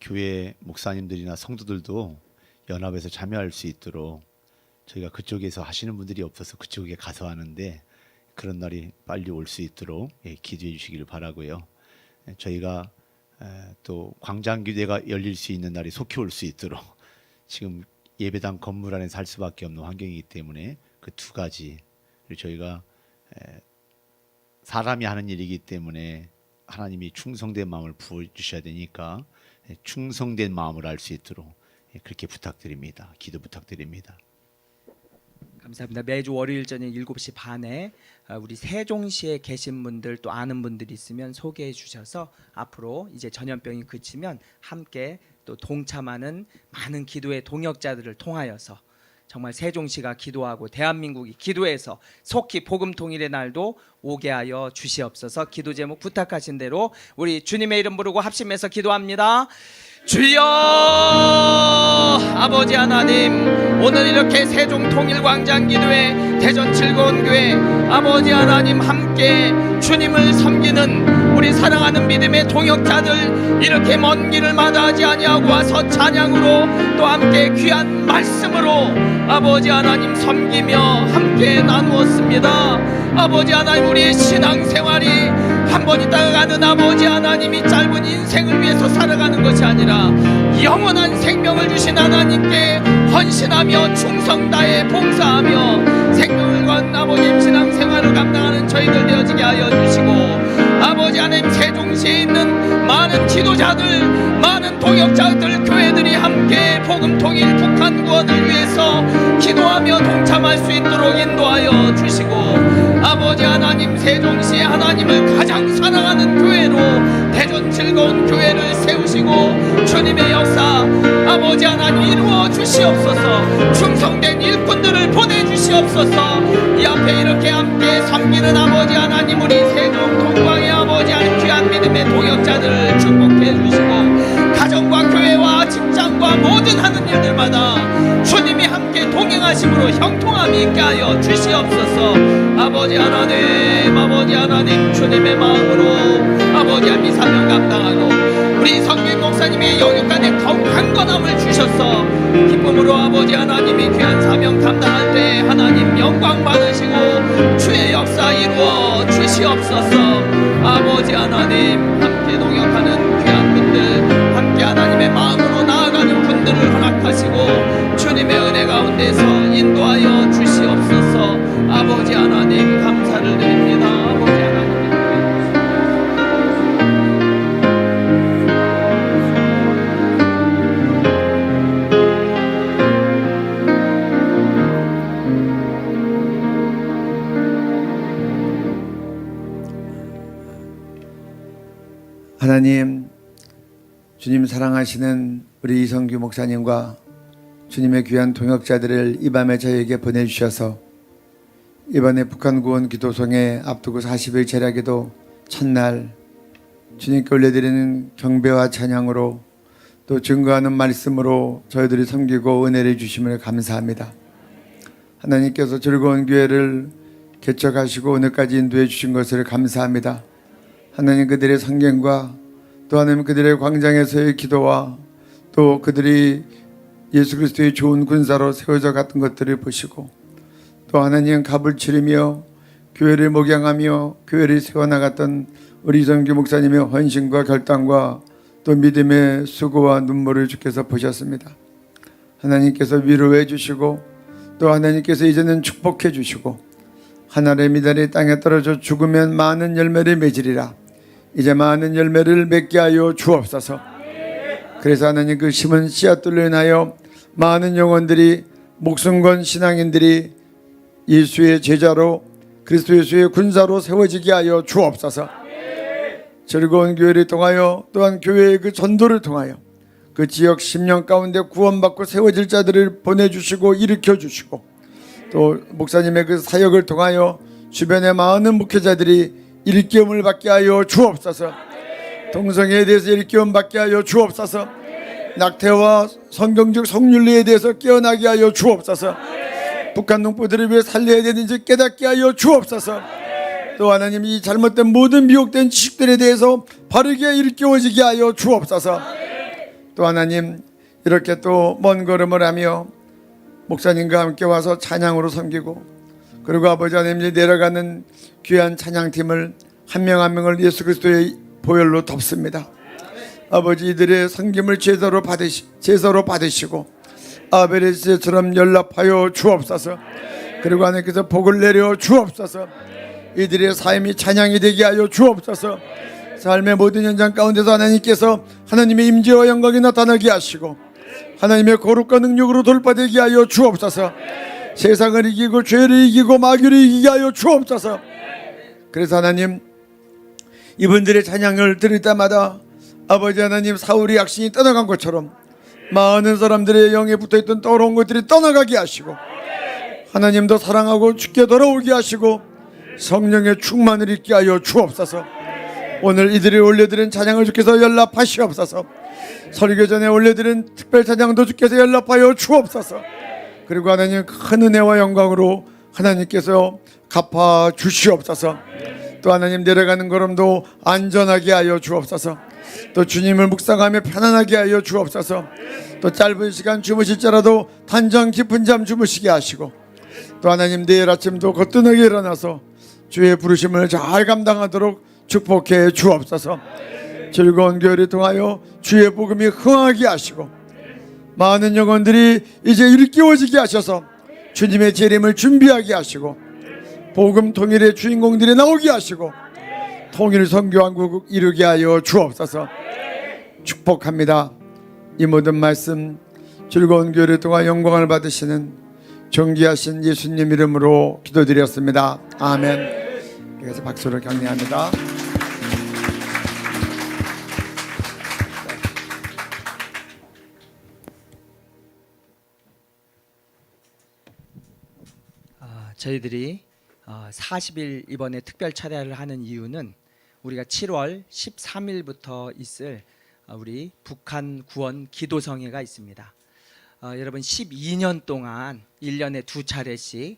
교회 목사님들이나 성도들도 연합에서 참여할 수 있도록 저희가 그쪽에서 하시는 분들이 없어서 그쪽에 가서 하는데 그런 날이 빨리 올 수 있도록 기도해 주시기를 바라고요. 저희가 또 광장 기도회가 열릴 수 있는 날이 속히 올 수 있도록 지금 예배당 건물 안에 살 수밖에 없는 환경이기 때문에 그 두 가지를 저희가 사람이 하는 일이기 때문에 하나님이 충성된 마음을 부어주셔야 되니까 충성된 마음을 알 수 있도록 그렇게 부탁드립니다. 기도 부탁드립니다. 감사합니다. 매주 월요일 저녁 7시 반에 우리 세종시에 계신 분들 또 아는 분들이 있으면 소개해 주셔서 앞으로 이제 전염병이 그치면 함께 또 동참하는 많은 기도의 동역자들을 통하여서 정말 세종시가 기도하고 대한민국이 기도해서 속히 복음 통일의 날도 오게 하여 주시옵소서. 기도 제목 부탁하신 대로 우리 주님의 이름 부르고 합심해서 기도합니다. 주여 아버지 하나님, 오늘 이렇게 세종 통일광장 기도회 대전 즐거운 교회 아버지 하나님 함께 주님을 섬기는 우리 사랑하는 믿음의 동역자들 이렇게 먼 길을 마다하지 아니하고 와서 찬양으로 또 함께 귀한 말씀으로 아버지 하나님 섬기며 함께 나누었습니다. 아버지 하나님, 우리의 신앙생활이 한 번 있다가 가는 아버지 하나님이 짧은 인생을 위해서 살아가는 것이 아니라 영원한 생명을 주신 하나님께 헌신하며 충성 다해 봉사하며 생명을 건 아버님 신앙생활을 감당하는 저희들 되어지게 하여 주시고 아버지 하나님, 세종시에 있는 많은 지도자들 많은 동역자들 교회들이 함께 복음 통일 북한 구원을 위해서 기도하며 동참할 수 있도록 인도하여 주시고 아버지 하나님, 세종시에 하나님을 가장 사랑하는 교회로 대전 즐거운 교회를 세우시고 주님의 역사 아버지 하나님 이루어 주시옵소서. 충성된 일꾼들을 보내주시옵소서. 이 앞에 이렇게 함께 섬기는 아버지 하나님, 우리 세종 동광의 아버지 하나님 귀한 믿음의 동역자들을 축복해 주시고 가정과 교회와 직장과 모든 하는 일들마다 주님이 함께 동행하심으로 형통함이 있게 하여 주시옵소서. 아버지 하나님 주님의 마음으로 아버지 하나님 사명 감당하고 우리 성규 목사님의 영육간에 더욱 강건함을 주셔서 기쁨으로 아버지 하나님이 귀한 사명 감당할 때 하나님 영광 받으시고 주의 역사 이루어 주시옵소서. 아버지 하나님, 함께 동역하는 귀한 분들 함께 하나님의 마음으로 나아가는 분들을 허락하시고 주님의 은혜 가운데서 인도하여 주시옵소서. 아버지 하나님 감사를 드립니다. 아버지 하나님 하나님, 주님 사랑하시는 우리 이성규 목사님과 주님의 귀한 동역자들을 이 밤에 저희에게 보내주셔서 이번에 북한 구원 기도성에 앞두고 40일 제략기도 첫날 주님께 올려드리는 경배와 찬양으로 또 증거하는 말씀으로 저희들이 섬기고 은혜를 주심을 감사합니다. 하나님께서 즐거운 교회를 개척하시고 오늘까지 인도해 주신 것을 감사합니다. 하나님, 그들의 성경과 또 하나님 그들의 광장에서의 기도와 또 그들이 예수 그리스도의 좋은 군사로 세워져 갔던 것들을 보시고 또 하나님 갑을 치르며 교회를 목양하며 교회를 세워나갔던 우리 이성규 목사님의 헌신과 결단과 또 믿음의 수고와 눈물을 주께서 보셨습니다. 하나님께서 위로해 주시고 또 하나님께서 이제는 축복해 주시고 하늘의 미달이 땅에 떨어져 죽으면 많은 열매를 맺으리라. 이제 많은 열매를 맺게 하여 주옵소서. 그래서 하나님 그 심은 씨앗들로 인하여 많은 영혼들이 목숨 건 신앙인들이 예수의 제자로 그리스도 예수의 군사로 세워지게 하여 주옵소서. 즐거운 교회를 통하여 또한 교회의 그 전도를 통하여 그 지역 10년 가운데 구원받고 세워질 자들을 보내주시고 일으켜주시고 또 목사님의 그 사역을 통하여 주변의 많은 목회자들이 일깨움을 받게 하여 주옵소서. 동성애에 대해서 일깨움 받게 하여 주옵소서. 낙태와 성경적 성윤리에 대해서 깨어나게 하여 주옵소서. 북한 농부들을 위해 살려야 되는지 깨닫게 하여 주옵소서. 또 하나님, 이 잘못된 모든 미혹된 지식들에 대해서 바르게 일깨워지게 하여 주옵소서. 또 하나님, 이렇게 또 먼 걸음을 하며 목사님과 함께 와서 찬양으로 섬기고 그리고 아버지 하나님이 내려가는 귀한 찬양팀을 한 명 한 명을 예수 그리스도의 보혈로 덮습니다. 아버지, 이들의 섬김을 제사로 받으시고 아벨의 제처럼 연락하여 주옵소서. 그리고 하나님께서 복을 내려 주옵소서. 이들의 삶이 찬양이 되게 하여 주옵소서. 삶의 모든 현장 가운데서 하나님께서 하나님의 임재와 영광이 나타나게 하시고 하나님의 거룩과 능력으로 돌파되게 하여 주옵소서. 세상을 이기고 죄를 이기고 마귀를 이기게 하여 주옵소서. 그래서 하나님, 이분들의 찬양을 들을 때마다 아버지 하나님, 사울이 악신이 떠나간 것처럼 많은 사람들의 영에 붙어있던 더러운 것들이 떠나가게 하시고 하나님도 사랑하고 주께 돌아오게 하시고 성령의 충만을 있게 하여 주옵소서. 오늘 이들이 올려드린 찬양을 주께서 연락하시옵소서. 설교 전에 올려드린 특별 찬양도 주께서 연락하여 주옵소서. 그리고 하나님, 큰 은혜와 영광으로 하나님께서 갚아 주시옵소서. 또 하나님, 내려가는 걸음도 안전하게 하여 주옵소서. 또 주님을 묵상하며 편안하게 하여 주옵소서. 또 짧은 시간 주무실지라도 단정 깊은 잠 주무시게 하시고 또 하나님, 내일 아침도 거뜬하게 일어나서 주의 부르심을 잘 감당하도록 축복해 주옵소서. 즐거운 교회를 통하여 주의 복음이 흥하게 하시고 많은 영혼들이 이제 일깨워지게 하셔서 주님의 재림을 준비하게 하시고 복음 통일의 주인공들이 나오게 하시고 통일 선교왕국 이루게 하여 주옵소서. 축복합니다. 이 모든 말씀 즐거운 교회를 통하여 영광을 받으시는 존귀하신 예수님 이름으로 기도드렸습니다. 아멘. 그래서 박수로 격려합니다. 저희들이 40일 이번에 특별 차례를 하는 이유는 우리가 7월 13일부터 있을 우리 북한 구원 기도성회가 있습니다. 여러분, 12년 동안 1년에 2차례씩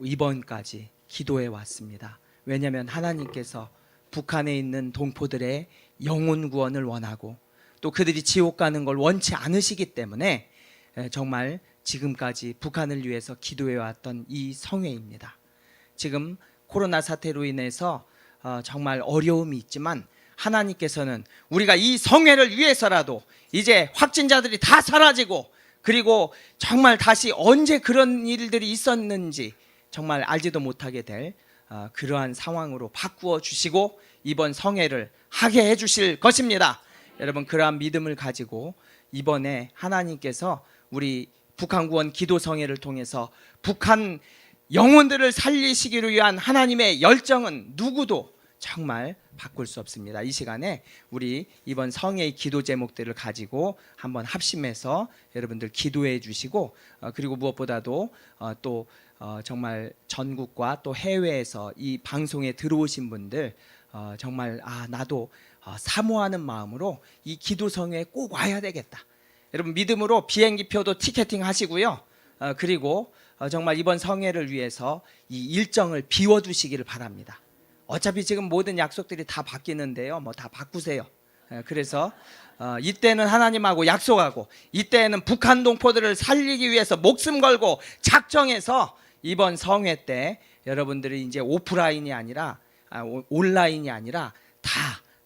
이번까지 기도해 왔습니다. 왜냐하면 하나님께서 북한에 있는 동포들의 영혼 구원을 원하고 또 그들이 지옥 가는 걸 원치 않으시기 때문에 정말 지금까지 북한을 위해서 기도해 왔던 이 성회입니다. 지금 코로나 사태로 인해서 정말 어려움이 있지만 하나님께서는 우리가 이 성회를 위해서라도 이제 확진자들이 다 사라지고 그리고 정말 다시 언제 그런 일들이 있었는지 정말 알지도 못하게 될 그러한 상황으로 바꾸어 주시고 이번 성회를 하게 해 주실 것입니다. 여러분, 그러한 믿음을 가지고 이번에 하나님께서 우리 북한 구원 기도 성회를 통해서 북한 영혼들을 살리시기를 위한 하나님의 열정은 누구도 정말 바꿀 수 없습니다. 이 시간에 우리 이번 성회의 기도 제목들을 가지고 한번 합심해서 여러분들 기도해 주시고 그리고 무엇보다도 또 정말 전국과 또 해외에서 이 방송에 들어오신 분들 정말 나도 사모하는 마음으로 이 기도 성회에 꼭 와야 되겠다. 여러분 믿음으로 비행기표도 티켓팅 하시고요. 그리고 정말 이번 성회를 위해서 이 일정을 비워두시기를 바랍니다. 어차피 지금 모든 약속들이 다 바뀌는데요. 뭐 다 바꾸세요. 그래서 이때는 하나님하고 약속하고 이때는 북한 동포들을 살리기 위해서 목숨 걸고 작정해서 이번 성회 때 여러분들이 이제 오프라인이 아니라 온라인이 아니라 다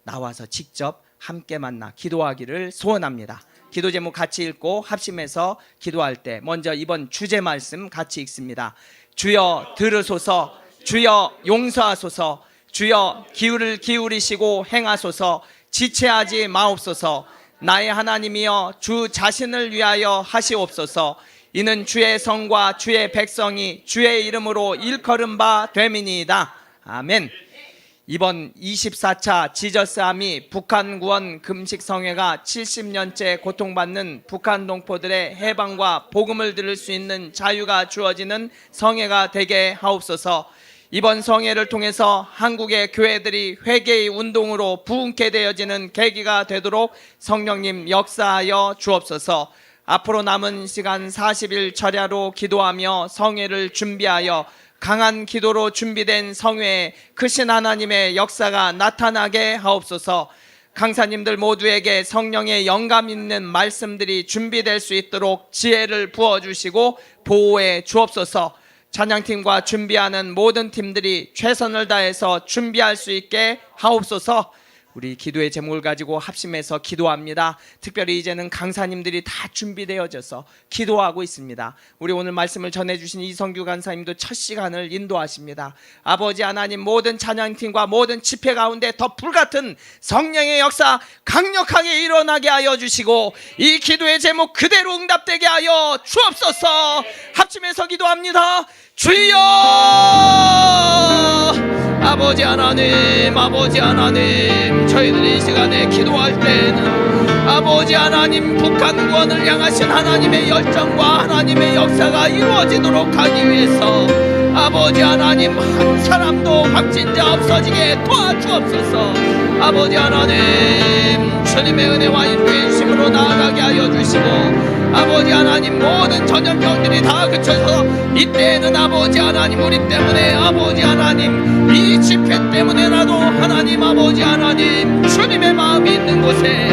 나와서 직접 함께 만나 기도하기를 소원합니다. 기도 제목 같이 읽고 합심해서 기도할 때 먼저 이번 주제 말씀 같이 읽습니다. 주여 들으소서, 주여 용서하소서, 주여 기울을 기울이시고 행하소서, 지체하지 마옵소서. 나의 하나님이여 주 자신을 위하여 하시옵소서. 이는 주의 성과 주의 백성이 주의 이름으로 일컬은 바 됨이니이다. 아멘. 이번 24차 지저스 아미 북한 구원 금식 성회가 70년째 고통받는 북한 동포들의 해방과 복음을 들을 수 있는 자유가 주어지는 성회가 되게 하옵소서. 이번 성회를 통해서 한국의 교회들이 회개의 운동으로 부흥케 되어지는 계기가 되도록 성령님 역사하여 주옵소서. 앞으로 남은 시간 40일 철야로 기도하며 성회를 준비하여 강한 기도로 준비된 성회에 크신 하나님의 역사가 나타나게 하옵소서. 강사님들 모두에게 성령의 영감 있는 말씀들이 준비될 수 있도록 지혜를 부어주시고 보호해 주옵소서. 찬양팀과 준비하는 모든 팀들이 최선을 다해서 준비할 수 있게 하옵소서. 우리 기도의 제목을 가지고 합심해서 기도합니다. 특별히 이제는 강사님들이 다 준비되어져서 기도하고 있습니다. 우리 오늘 말씀을 전해주신 이성규 강사님도 첫 시간을 인도하십니다. 아버지 하나님, 모든 찬양팀과 모든 집회 가운데 더 불같은 성령의 역사 강력하게 일어나게 하여 주시고 이 기도의 제목 그대로 응답되게 하여 주옵소서. 합심해서 기도합니다. 주여! 아버지 하나님, 아버지 하나님, 저희들이 이 시간에 기도할 때에는 아버지 하나님, 북한 구원을 향하신 하나님의 열정과 하나님의 역사가 이루어지도록 하기 위해서 아버지 하나님, 한 사람도 확진자 없어지게 도와주옵소서. 아버지 하나님, 주님의 은혜와 인도의 힘으로 나아가게 하여 주시고 아버지 하나님, 모든 전염병들이 다 그쳐서 이때에는 아버지 하나님, 우리 때문에 아버지 하나님, 이 집회 때문에라도 하나님, 아버지 하나님, 주님의 마음이 있는 곳에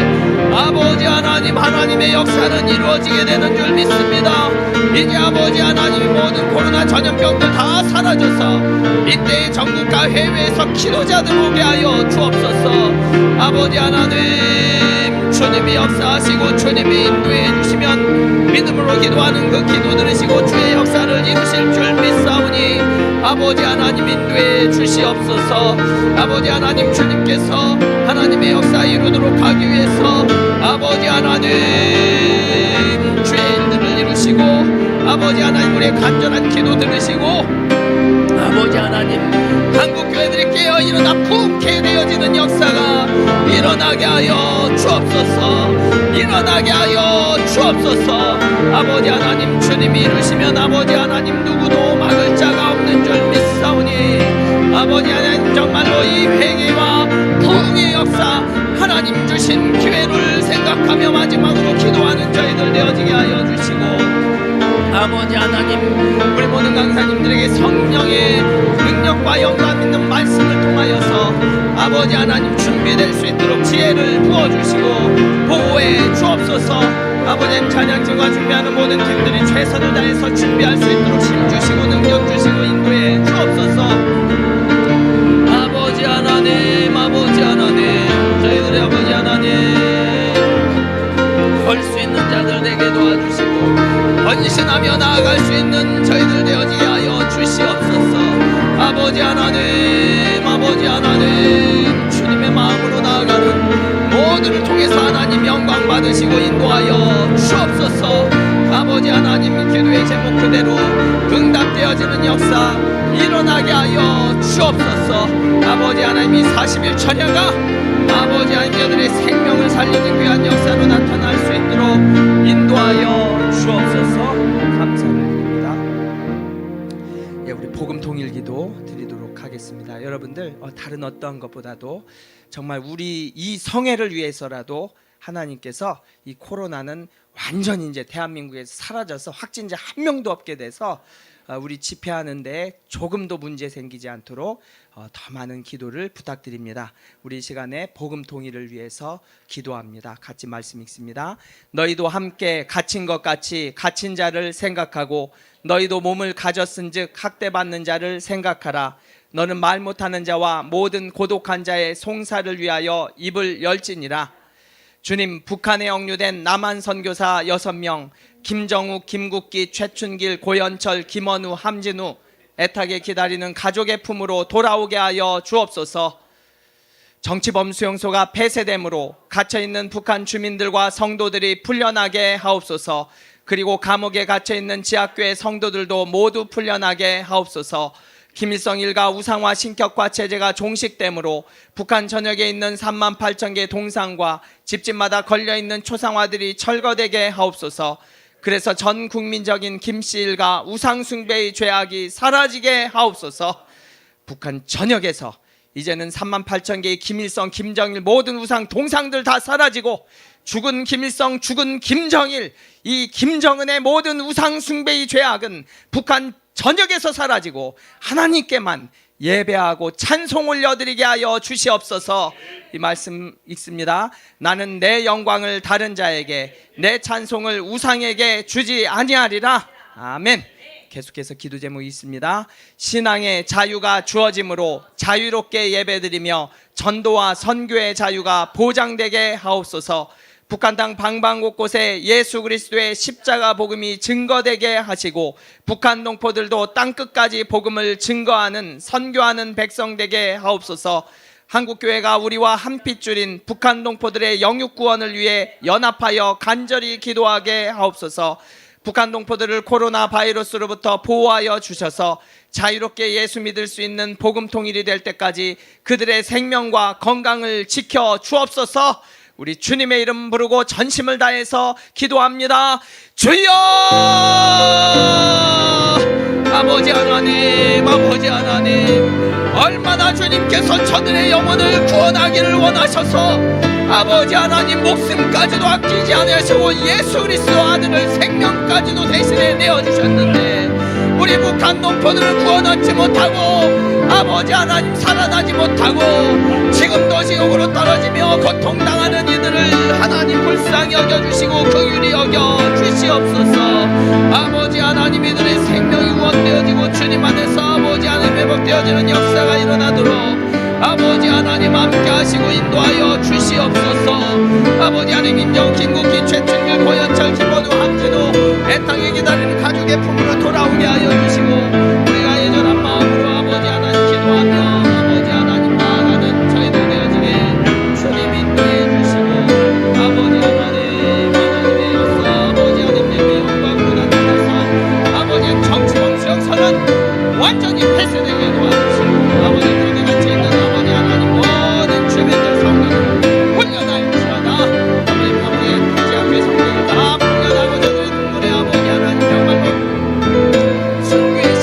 아버지 하나님, 하나님의 역사는 이루어지게 되는 줄 믿습니다. 이제 아버지 하나님, 모든 코로나 전염병들 다 사라져서 이때 전국과 해외에서 기도자들 오게 하여 주옵소서. 아버지 하나님, 주님이 역사하시고 주님이 인도해 주시면 믿음으로 기도하는 그 기도 들으시고 주의 역사를 이루실 줄 믿사오니 아버지 하나님 인도해 주시옵소서. 아버지 하나님, 주님께서 하나님의 역사 이루도록 하기 위해서 아버지 하나님 주의 일들을 이루시고 아버지 하나님 우리의 간절한 기도 들으시고 아버지 하나님 한국 교회들이 깨어 일어나 부흥케 되어지는 역사가 일어나게 하여 주옵소서. 일어나게 하여 주옵소서. 아버지 하나님, 주님이 이루시면 아버지 하나님 누구도 막을 자가 없는 줄 믿사오니 아버지 하나님, 정말로 이 회개와 부흥의 역사 하나님 주신 기회를 생각하며 마지막으로 기도하는 저희들 되어지게 하여 주시고 아버지 하나님, 우리 모든 강사님들에게 성령의 능력과 영감 있는 말씀을 통하여서 아버지 하나님 준비될 수 있도록 지혜를 부어주시고 보호해 주옵소서. 아버지 찬양팀과 준비하는 모든 팀들이 최선을 다해서 준비할 수 있도록 힘 주시고 능력 주시고 인도해 주옵소서. 아버지 하나님, 아버지 하나님, 저희들의 아버지 하나님, 걸 수 있는 자들 되게 도와주시고 헌신하며 나아갈 수 있는 저희들 되어지게 하여 주시옵소서. 아버지 하나님, 아버지 하나님, 주님의 마음으로 나아가는 모두를 통해서 하나님 영광 받으시고 인도하여 주옵소서. 아버지 하나님, 기도의 제목 그대로 응답되어지는 역사 일어나게 하여 주옵소서. 아버지 하나님, 이 40일 철야가 아버지 하나님 저들의 생명을 살리는 귀한 역사로 나타날 수 있도록 인도하여 주옵소서. 감사를 드립니다. 예, 우리 복음 통일 기도 드리도록 하겠습니다. 여러분들, 다른 어떠한 것보다도 정말 우리 이 성회를 위해서라도 하나님께서 이 코로나는 완전히 이제 대한민국에서 사라져서 확진자 한 명도 없게 돼서 우리 집회하는데 조금도 문제 생기지 않도록 더 많은 기도를 부탁드립니다. 우리 이 시간에 복음 통일을 위해서 기도합니다. 같이 말씀 읽습니다. 너희도 함께 갇힌 것 같이 갇힌 자를 생각하고 너희도 몸을 가졌은즉 학대받는 자를 생각하라. 너는 말 못하는 자와 모든 고독한 자의 송사를 위하여 입을 열지니라. 주님, 북한에 억류된 남한 선교사 6명, 김정욱, 김국기, 최춘길, 고연철, 김원우, 함진우, 애타게 기다리는 가족의 품으로 돌아오게 하여 주옵소서. 정치범 수용소가 폐쇄됨으로 갇혀있는 북한 주민들과 성도들이 풀려나게 하옵소서. 그리고 감옥에 갇혀있는 지하교회 성도들도 모두 풀려나게 하옵소서. 김일성 일가 우상화 신격화 체제가 종식되므로 북한 전역에 있는 38,000개 동상과 집집마다 걸려있는 초상화들이 철거되게 하옵소서. 그래서 전 국민적인 김씨 일가 우상숭배의 죄악이 사라지게 하옵소서. 북한 전역에서 이제는 38,000개의 김일성, 김정일 모든 우상 동상들 다 사라지고 죽은 김일성, 죽은 김정일, 이 김정은의 모든 우상숭배의 죄악은 북한 전역에서 사라지고 하나님께만 예배하고 찬송 올려드리게 하여 주시옵소서. 이 말씀 읽습니다. 나는 내 영광을 다른 자에게, 내 찬송을 우상에게 주지 아니하리라. 아멘. 계속해서 기도 제목이 있습니다. 신앙의 자유가 주어짐으로 자유롭게 예배드리며 전도와 선교의 자유가 보장되게 하옵소서. 북한 땅 방방곳곳에 예수 그리스도의 십자가 복음이 증거되게 하시고 북한 동포들도 땅끝까지 복음을 증거하는 선교하는 백성 되게 하옵소서. 한국교회가 우리와 한 핏줄인 북한 동포들의 영육 구원을 위해 연합하여 간절히 기도하게 하옵소서. 북한 동포들을 코로나 바이러스로부터 보호하여 주셔서 자유롭게 예수 믿을 수 있는 복음 통일이 될 때까지 그들의 생명과 건강을 지켜 주옵소서. 우리 주님의 이름 부르고 전심을 다해서 기도합니다. 주여! 아버지 하나님, 아버지 하나님, 얼마나 주님께서 저들의 영혼을 구원하기를 원하셔서 아버지 하나님 목숨까지도 아끼지 않으시고 예수 그리스도 아들을 생명까지도 대신에 내어주셨는데 우리 북한 동포들을 구원 얻지 못하고 아버지 하나님 살아나지 못하고 지금도 지옥으로 떨어지며 고통당하는 이들을 하나님 불쌍히 여겨주시고 긍휼히 여겨주시옵소서. 아버지 하나님 이들의 생명이 구원되어지고 주님 안에서 아버지 하나님 회복되어지는 역사가 일어나도록 아버지 하나님 함께 하시고 인도하여 주시옵소서. 아버지 하나님 김정, 김국기, 최춘길, 고연철, 김원우, 함진우 애타게 기다리는 가족의 품으로 돌아오게 하여 주시고 우리가 예전한 마음으로 아버지 하나님 기도하며 아버지 하나님 나아가는 저희들 되어지게 주님 인도해 주시고 아버지 하나님 하나님의 역사 아버지 하나님 예배 영광으로 나타나서 아버지 하나님 정치범 수용소는 완전히 폐쇄되게 도와주시고 아버지 그에 갇혀있는 아버지 하나님 모든 주민들 성도들 훈련하였으나 아버지 평생 지하교회 성도들 다 훈련하고 저들의 눈물에 아버지 하나님 정말로 승리의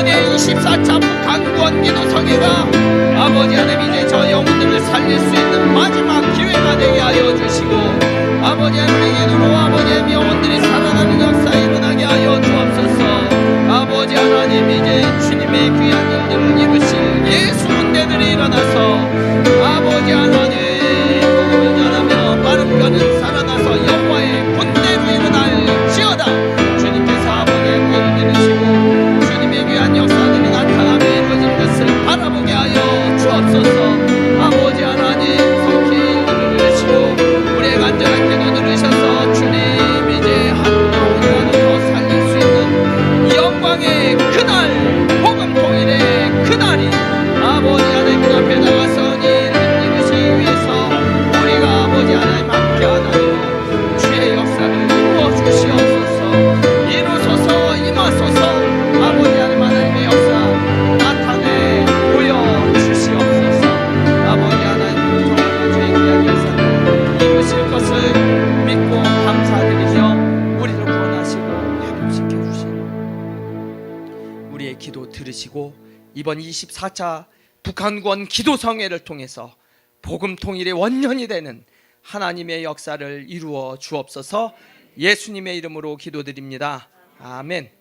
이번에 24차 북한구원 기도성회가 아버지 하나님 이제 저 영혼들을 살릴 수 있는 마지막 기회가 되게 하여 주시고 아버지 하나님의 기도로 아버지의 영혼들이 살아나는 역사 일어나게 하여 주옵소서. 아버지 하나님 이제 주님의 귀한 일들을 이루실 예수 군대들이 일어나서 아버지 하나님 복음을 전하며 빠른 뼈는 살아나서 여호와의 군대로 일어날지어다. 주님께서 아버지의 구원을 들으시고 주님의 귀한 역사들이 나타나며 이루어진 것을 바라보게 하여 주옵소서. 아버지 하나님 성취 일들을 이루시고 우리의 간절한 기도 들으셔서 주님 이제 한 영혼이라도 더 살릴 수 있는 이 영광의 그날 복음 통일의 그날이 아버지 하나님 앞에 나가서 이 일을 이루시기 위해서 우리가 아버지 하나님 함께 하나님 주의 역사를 이루어 주시옵소서. 이루소서 임하소서. 아버지 하나님 하나님의 역사 나타내 보여주시옵소서. 아버지 하나님 정말로 주의 귀한 역사를 이루실 것을 믿고 감사드리며 우리를 구원하시고 회복시켜 주신 우리의 기도 들으시고 이번 24차 북한구원 기도성회를 통해서 복음 통일의 원년이 되는 하나님의 역사를 이루어 주옵소서. 예수님의 이름으로 기도드립니다. 아멘.